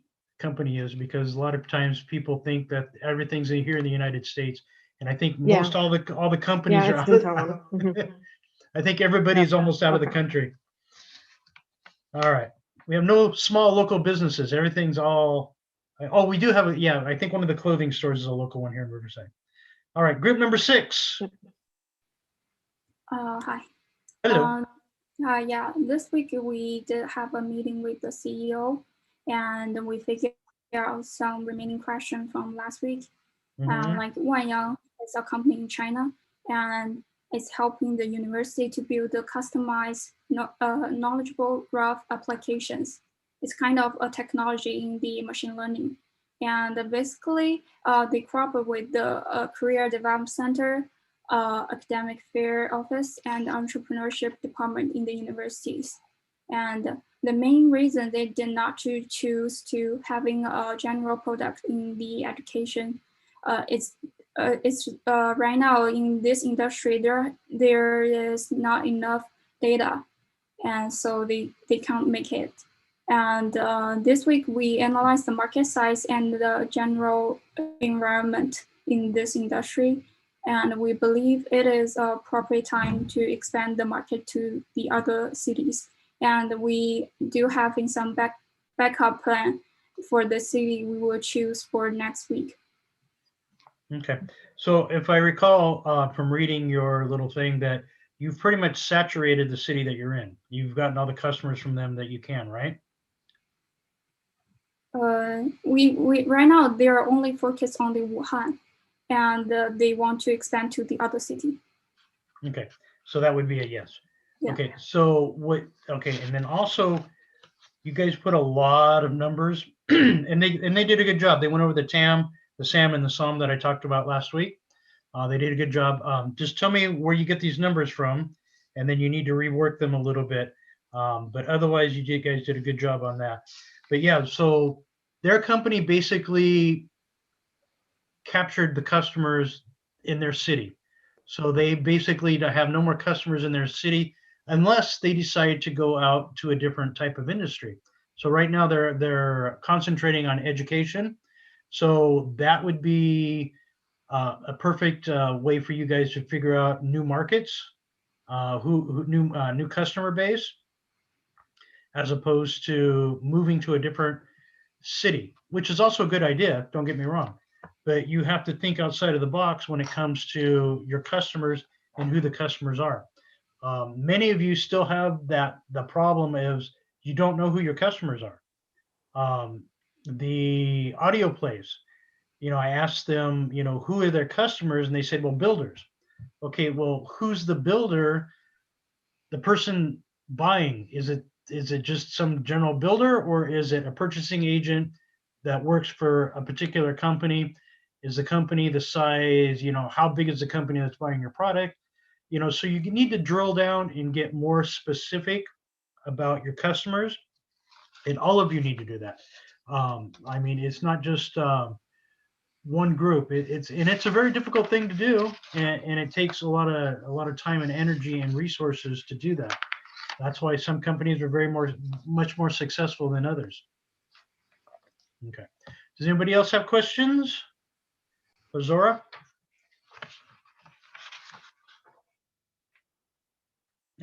because a lot of times people think that everything's here in the United States. And I think most all the companies are out. I think everybody's almost out of the country. All right. We have no small local businesses. Everything's all, we do have I think one of the clothing stores is a local one here in Riverside. All right, group number 6. Hi. Hello. Yeah, this week we did have a meeting with the CEO, and we figured out some remaining questions from last week. Like Weigel is a company in China, and it's helping the university to build the customized, knowledgeable graph applications. It's kind of a technology in the machine learning. And basically, they cooperate with the Career Development Center, Academic Fair Office, and Entrepreneurship Department in the universities. And the main reason they did not choose to having a general product in the education, it's right now in this industry, there is not enough data, and so they can't make it. And this week we analyzed the market size and the general environment. in this industry. And we believe it is a proper time to expand the market to the other cities. And we do have in some backup plan for the city we will choose for next week. Okay, so if I recall from reading your little thing that you've pretty much saturated the city that you're in. You've gotten all the customers from them that you can, right? We right now they are only focused on the Wuhan, and they want to expand to the other city. Okay, so that would be a yes. Yeah. Okay, so what? Okay, and then also, you guys put a lot of numbers, and they did a good job. They went over the TAM, the SAM, and the SOM that I talked about last week. They did a good job. Just tell me where you get these numbers from, and then you need to rework them a little bit. But otherwise, you guys did a good job on that. But yeah, so their company basically captured the customers in their city. So they basically have no more customers in their city unless they decide to go out to a different type of industry. So right now they're concentrating on education. So that would be a perfect way for you guys to figure out new markets, new customer base, as opposed to moving to a different city, which is also a good idea. Don't get me wrong, but you have to think outside of the box when it comes to your customers and who the customers are. Many of you still have the problem is you don't know who your customers are. The audio plays, I asked them, who are their customers? And they said, well, builders. Okay, well, who's the builder? The person buying, is it just some general builder, or is it a purchasing agent that works for a particular company? Is the company the size, how big is the company that's buying your product? So you need to drill down and get more specific about your customers, and all of you need to do that. I mean, it's not just one group. It's a very difficult thing to do, and it takes a lot of time and energy and resources to do that. That's why some companies are much more successful than others. Okay. Does anybody else have questions? Zora?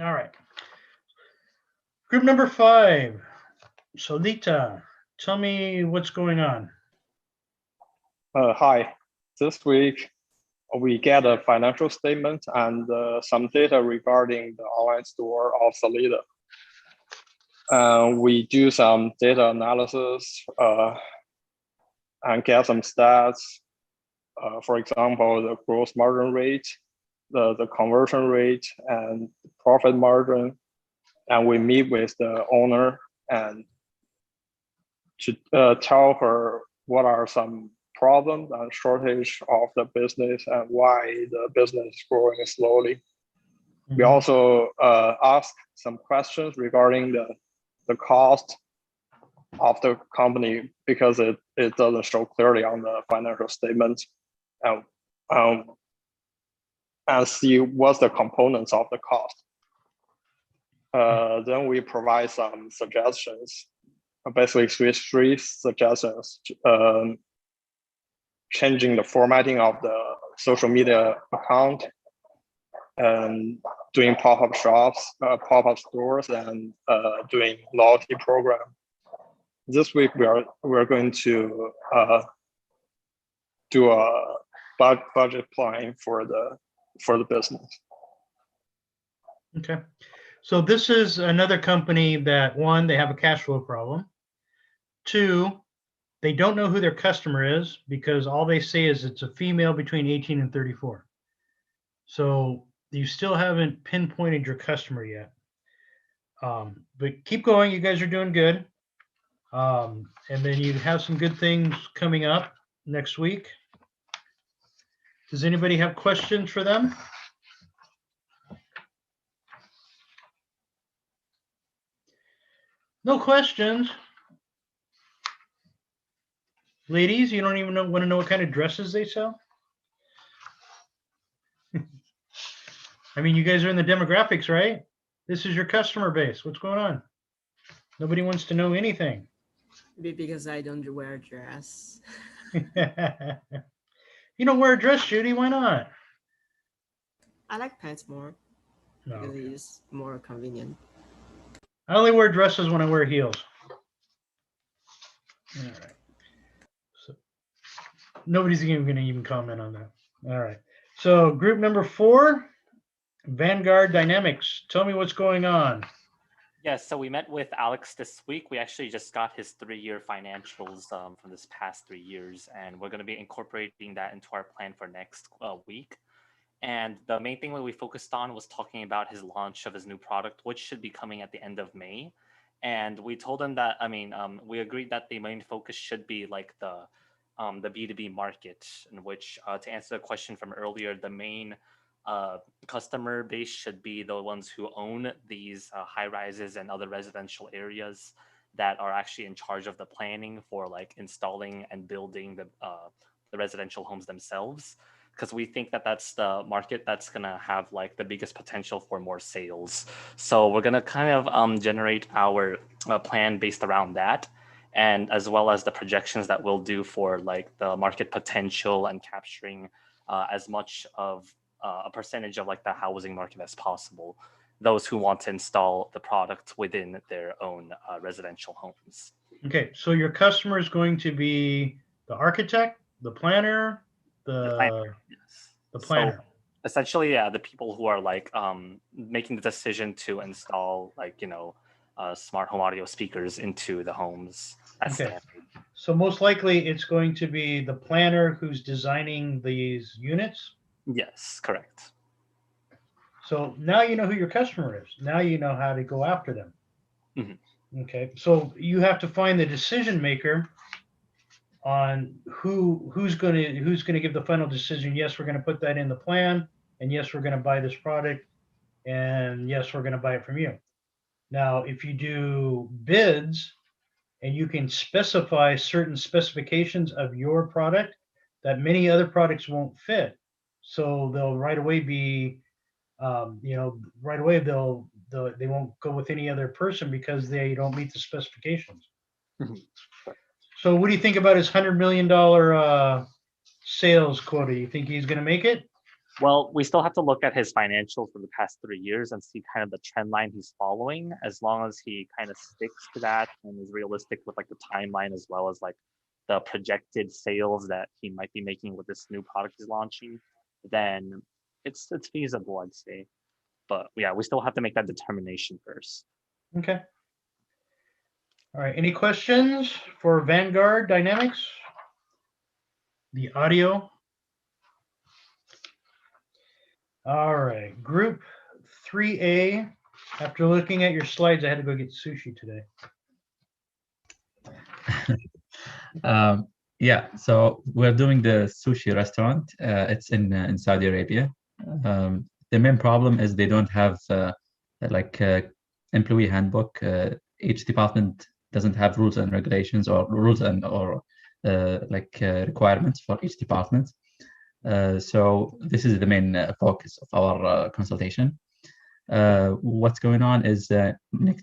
All right. Group number 5. Solita, tell me what's going on. Hi. This week, we get a financial statement and some data regarding the online store of Solita. We do some data analysis and get some stats. For example, the gross margin rate, the conversion rate, and profit margin. And we meet with the owner and to tell her what are some problems and shortage of the business and why the business is growing slowly. Mm-hmm. We also ask some questions regarding the cost of the company because it doesn't show clearly on the financial statement, and see what's the components of the cost. Then we provide some suggestions, basically 3 suggestions. Changing the formatting of the social media account, and doing pop-up shops, pop-up stores, and doing loyalty program. This week we're going to do a budget plan for the business. Okay, so this is another company that, 1, they have a cash flow problem. 2, they don't know who their customer is because all they say is it's a female between 18 and 34. So you still haven't pinpointed your customer yet. But keep going, you guys are doing good. And then you have some good things coming up next week. Does anybody have questions for them? No questions. Ladies, you don't even want to know what kind of dresses they sell? I mean, you guys are in the demographics, right? This is your customer base. What's going on? Nobody wants to know anything. Maybe because I don't wear a dress. You don't wear a dress, Judy. Why not? I like pants more No, because okay. it's more convenient. I only wear dresses when I wear heels. All right. So nobody's even going to even comment on that. All right. So group number 4, Vanguard Dynamics. Tell me what's going on. Yes, so we met with Alex this week. We actually just got his 3-year financials from this past 3 years, and we're going to be incorporating that into our plan for next week. And the main thing that we focused on was talking about his launch of his new product, which should be coming at the end of May. And we told him that, we agreed that the main focus should be like the B2B market, in which, to answer the question from earlier, the main customer base should be the ones who own these high rises and other residential areas that are actually in charge of the planning for like installing and building the residential homes themselves, because we think that that's the market that's going to have like the biggest potential for more sales. So we're going to kind of generate our plan based around that, and as well as the projections that we'll do for like the market potential and capturing as much of a percentage of like the housing market as possible, those who want to install the product within their own residential homes. Okay, so your customer is going to be the architect, the planner, Yes. the planner. So essentially, yeah, the people who are like making the decision to install like, smart home audio speakers into the homes. That's Okay. standard. So most likely it's going to be the planner who's designing these units. Yes, correct. So now you know who your customer is. Now you know how to go after them. Mm-hmm. Okay. So you have to find the decision maker on who's going to give the final decision. Yes, we're going to put that in the plan, and yes, we're going to buy this product, and yes, we're going to buy it from you. Now, if you do bids and you can specify certain specifications of your product that many other products won't fit, so they'll right away be, right away they won't go with any other person because they don't meet the specifications. Mm-hmm. So what do you think about his $100 million sales quota? You think he's going to make it? Well, we still have to look at his financials for the past 3 years and see kind of the trend line he's following. As long as he kind of sticks to that and is realistic with like the timeline, as well as like the projected sales that he might be making with this new product he's launching, then it's feasible, I'd say. But yeah, we still have to make that determination first. Okay. All right. Any questions for Vanguard Dynamics? The audio. All right. Group 3A. After looking at your slides, I had to go get sushi today. Yeah, so we're doing the sushi restaurant. It's in Saudi Arabia. The main problem is they don't have employee handbook. Each department doesn't have rules and regulations or rules and requirements for each department. So this is the main focus of our consultation. What's going on is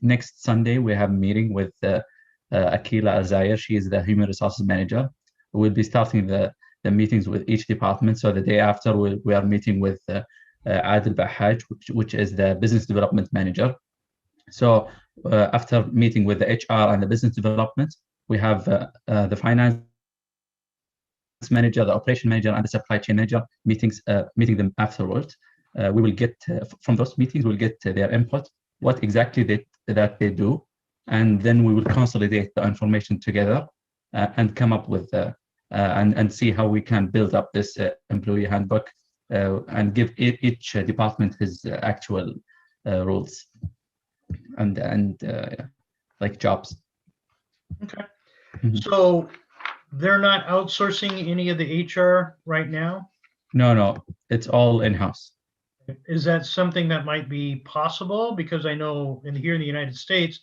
next Sunday we have a meeting with Akila Azayir. She is the human resources manager. We'll be starting the meetings with each department. So the day after we are meeting with Adil Bahaj, which is the business development manager. So after meeting with the HR and the business development, we have the finance manager, the operation manager, and the supply chain manager meeting them afterwards. We will get from those meetings, we'll get their input, what exactly that they do, and then we will consolidate the information together and come up with and see how we can build up this employee handbook and give each department his actual rules and like jobs. Okay. So they're not outsourcing any of the HR right now? No, it's all in-house. Is that something that might be possible? Because I know here in the United States,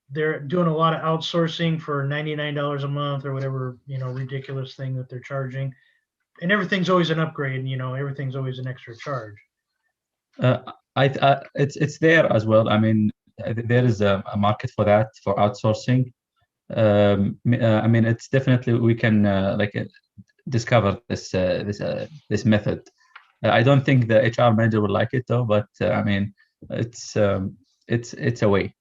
they're doing a lot of outsourcing for $99 a month or whatever, ridiculous thing that they're charging. And everything's always an upgrade, everything's always an extra charge. It's there as well. I mean, there is a market for that, for outsourcing. I mean, it's definitely, we can discovered this method. I don't think the HR manager would like it though, but I mean, it's a way.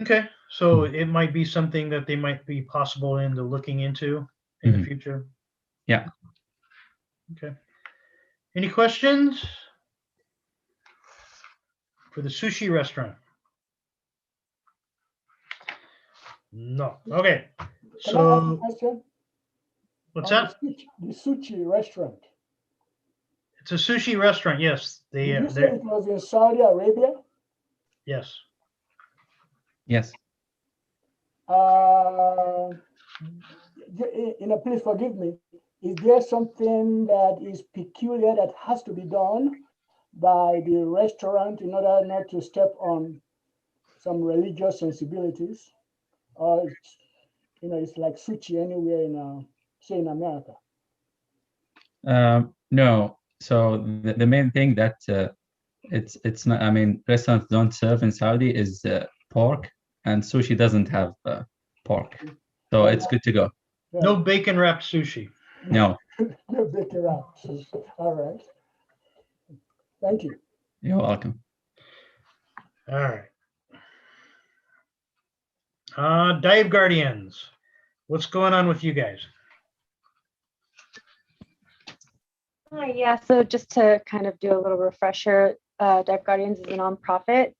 Okay, so it might be something that they might be possible into looking into in the future. Yeah. Okay. Any questions for the sushi restaurant? No. Okay. Can I ask a So question? what's On that? The sushi restaurant. It's a sushi restaurant. Yes. Did you say it was in Saudi Arabia? Yes. Yes. Please forgive me. Is there something that is peculiar that has to be done by the restaurant in order not to step on some religious sensibilities? Or it's like sushi anywhere in, say, in America? No. So the main thing that it's not. I mean, restaurants don't serve in Saudi is pork, and sushi doesn't have pork, so it's good to go. No bacon wrapped sushi. No. No bacon wrapped. All right. Thank you. You're welcome. All right. Dive Guardians. What's going on with you guys? Yeah, so just to kind of do a little refresher, Dive Guardians is a nonprofit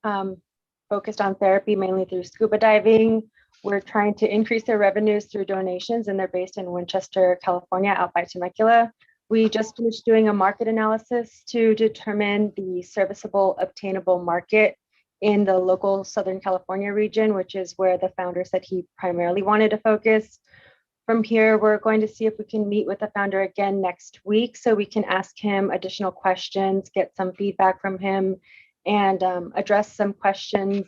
focused on therapy, mainly through scuba diving. We're trying to increase their revenues through donations, and they're based in Winchester, California, out by Temecula. We just finished doing a market analysis to determine the serviceable, obtainable market in the local Southern California region, which is where the founder said he primarily wanted to focus. From here, we're going to see if we can meet with the founder again next week so we can ask him additional questions, get some feedback from him, and address some questions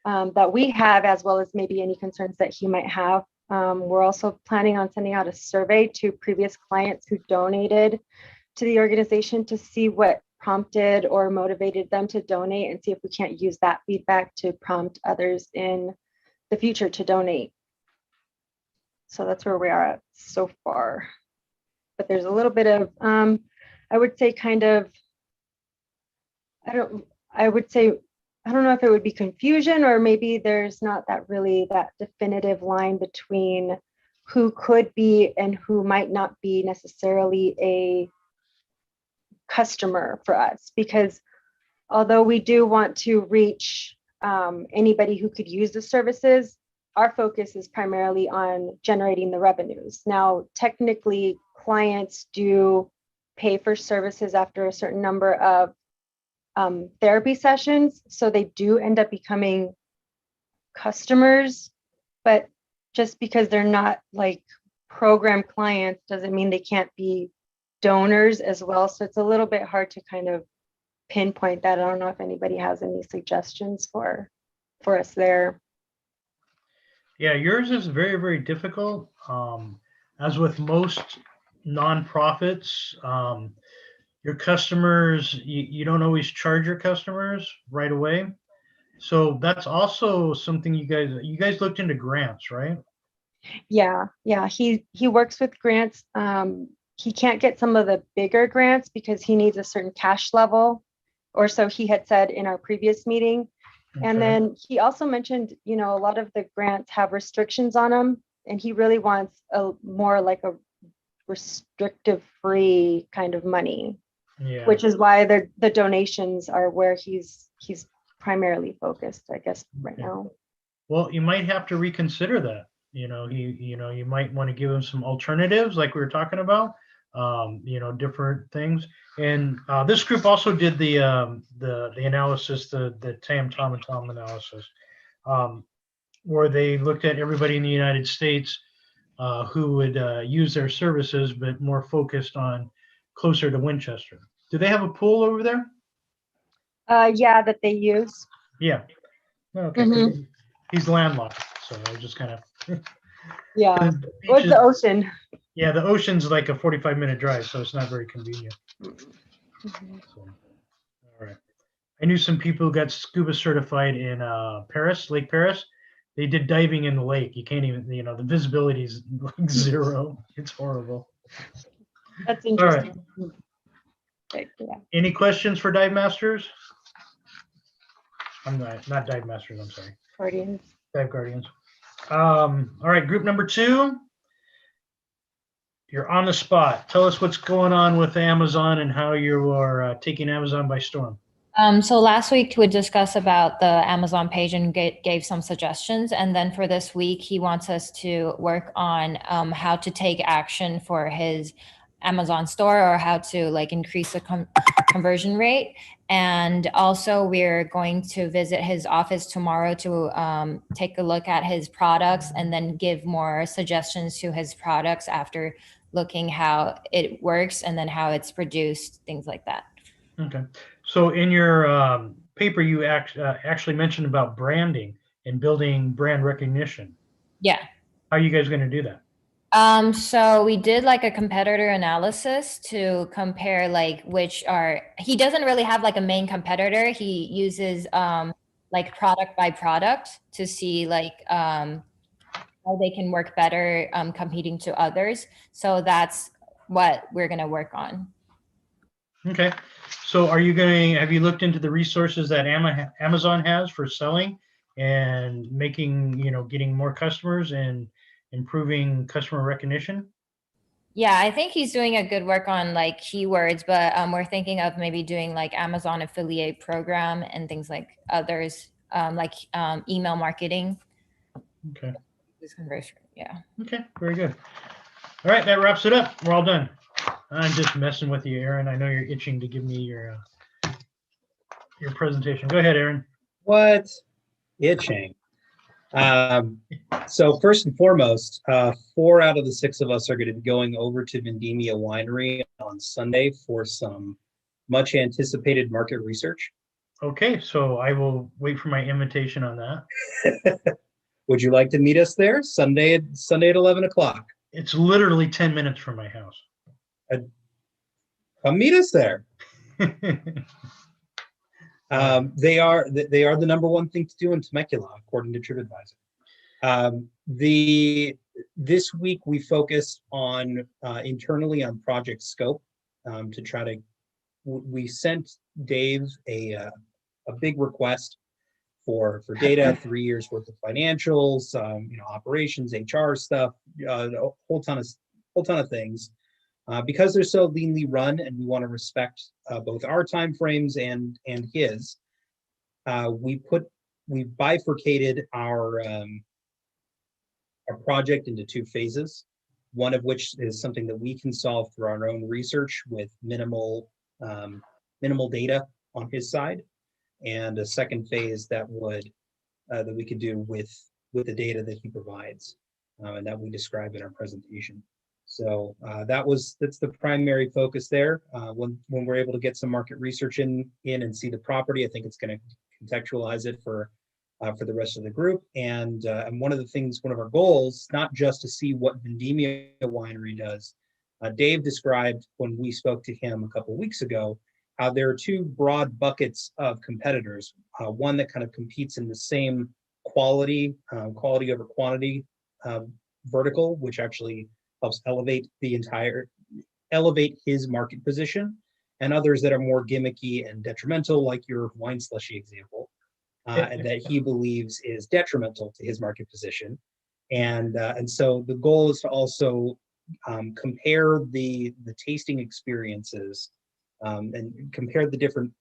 that we have, as well as maybe any concerns that he might have. We're also planning on sending out a survey to previous clients who donated to the organization to see what prompted or motivated them to donate, and see if we can't use that feedback to prompt others in the future to donate. So that's where we are at so far. But there's a little bit of, I would say kind of, I don't know if it would be confusion, or maybe there's not that definitive line between who could be and who might not be necessarily a customer for us. Because although we do want to reach anybody who could use the services, our focus is primarily on generating the revenues. Now, technically, clients do pay for services after a certain number of therapy sessions, so they do end up becoming customers, but just because they're not like program clients doesn't mean they can't be donors as well. So it's a little bit hard to kind of pinpoint that. I don't know if anybody has any suggestions for us there. Yeah, yours is very, very difficult. As with most nonprofits, your customers, you don't always charge your customers right away. So that's also something you guys looked into grants, right? Yeah. He works with grants. He can't get some of the bigger grants because he needs a certain cash level, or so he had said in our previous meeting. Okay. And then he also mentioned, a lot of the grants have restrictions on them, and he really wants a more like a restrictive free kind of money. Yeah. Which is why the donations are where he's primarily focused, I guess, right now. Well, you might have to reconsider that. You might want to give him some alternatives, like we were talking about. Different things. And this group also did the analysis, the Tom and Tom analysis, where they looked at everybody in the United States who would use their services, but more focused on closer to Winchester. Do they have a pool over there? Yeah, that they use. Yeah. Okay. Mm-hmm. He's landlocked, so I just kind of. Yeah. What's the ocean? Yeah, the ocean's like a 45-minute drive, so it's not very convenient. Mm-hmm. So, all right. I knew some people who got scuba certified in Paris, Lake Paris, They did diving in the lake. You can't even, the visibility is like 0. It's horrible. That's All right. interesting. Right, yeah. Any questions for Dive Masters? I'm not Dive Masters, I'm sorry. Guardians. Dive Guardians. All right, group number 2. You're on the spot. Tell us what's going on with Amazon and how you are taking Amazon by storm. So last week we discussed about the Amazon page and gave some suggestions. And then for this week, he wants us to work on how to take action for his Amazon store, or how to like increase the conversion rate. And also we're going to visit his office tomorrow to take a look at his products and then give more suggestions to his products after looking how it works and then how it's produced, things like that. Okay. So in your paper, you actually mentioned about branding and building brand recognition. Yeah. How are you guys going to do that? So we did like a competitor analysis to compare like he doesn't really have like a main competitor. He uses like product by product to see like how they can work better competing to others. So that's what we're going to work on. Okay. So have you looked into the resources that Amazon has for selling and making, getting more customers and improving customer recognition? Yeah, I think he's doing a good work on like keywords, but we're thinking of maybe doing like Amazon affiliate program and things like others, like email marketing. Okay. Conversion. Yeah. Okay. Very good. All right. That wraps it up. We're all done. I'm just messing with you, Aaron. I know you're itching to give me your presentation. Go ahead, Aaron. What? Itching. So first and foremost, 4 out of the 6 of us are going to be going over to Vendimia Winery on Sunday for some much anticipated market research. Okay, so I will wait for my invitation on that. Would you like to meet us there Sunday at 11 o'clock? It's literally 10 minutes from my house. Come meet us there. They are the number one thing to do in Temecula, according to TripAdvisor. This week we focused on internally on project scope to try to. We sent Dave a big request for data, 3 years worth of financials, operations, HR stuff, a whole ton of things. Because they're so leanly run, and we want to respect both our timeframes and his, we bifurcated our project into 2 phases. One of which is something that we can solve through our own research with minimal data on his side, and a second phase that we could do with the data that he provides, and that we describe in our presentation. So that's the primary focus there. When we're able to get some market research in and see the property, I think it's going to contextualize it for the rest of the group. And one of our goals, not just to see what Vendimia Winery does. Dave described when we spoke to him a couple of weeks ago how there are 2 broad buckets of competitors. One that kind of competes in the same quality over quantity vertical, which actually helps elevate his market position, and others that are more gimmicky and detrimental, like your wine slushy example, and that he believes is detrimental to his market position. And so the goal is to also compare the tasting experiences and compare the different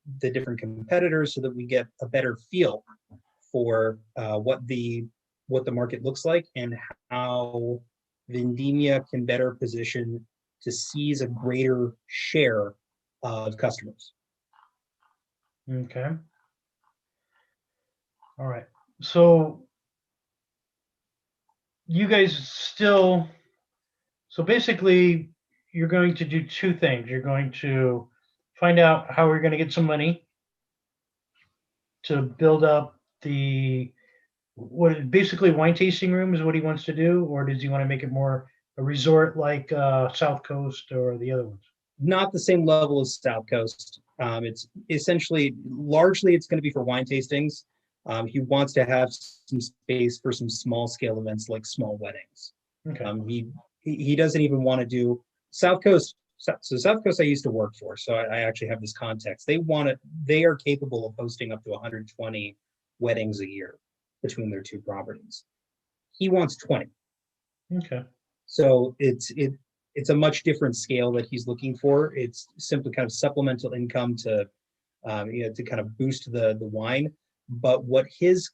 competitors so that we get a better feel for what the market looks like and how Vendimia can better position to seize a greater share of customers. Okay. All right. So you guys so basically you're going to do 2 things. You're going to find out how we're going to get some money to build up basically wine tasting room is what he wants to do, or does he want to make it more a resort like South Coast or the other ones? Not the same level as South Coast. It's essentially largely it's going to be for wine tastings. He wants to have some space for some small scale events like small weddings. Okay. He doesn't even want to do South Coast. So South Coast I used to work for, so I actually have this context. They are capable of hosting up to 120 weddings a year between their two properties. He wants 20. Okay. So it's a much different scale that he's looking for. It's simply kind of supplemental income to to kind of boost the wine. But what his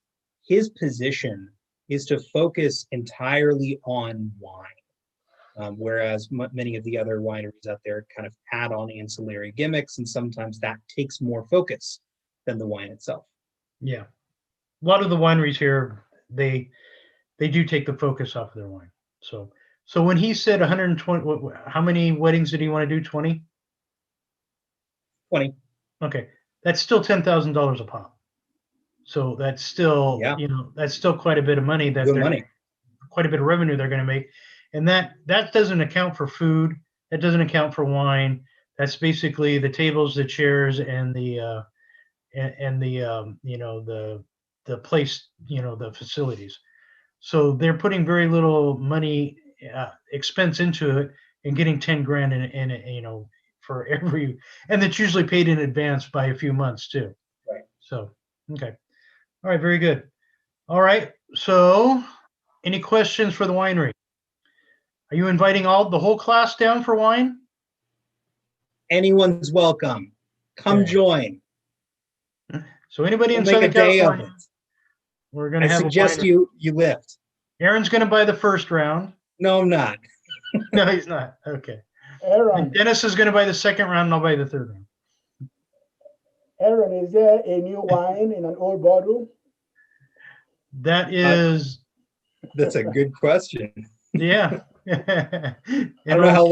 position is to focus entirely on wine, whereas many of the other wineries out there kind of add on ancillary gimmicks, and sometimes that takes more focus than the wine itself. Yeah, a lot of the wineries here, they do take the focus off of their wine. So when he said 120, how many weddings did he want to do? 20? 20. Okay, that's still $10,000 a pop. So that's still, Yeah. that's still quite a bit of money that Good money. quite a bit of revenue they're going to make. And that doesn't account for food. That doesn't account for wine. That's basically the tables, the chairs, and the the place, the facilities. So they're putting very little money expense into it and getting 10 grand in it, for every, and it's usually paid in advance by a few months too. Right. So, okay. All right. Very good. All right. So any questions for the winery? Are you inviting the whole class down for wine? Anyone's welcome. Come Okay. join. So anybody We'll in make a Southern day of California, it. we're going I to have suggest a you lift. Aaron's going to buy the first round. No, I'm not. No, he's not. Okay. Aaron, And Dennis is going to buy the second round, and I'll buy the third round. Aaron, is there a new wine in an old bottle? That is, That's a good question. yeah. I don't know how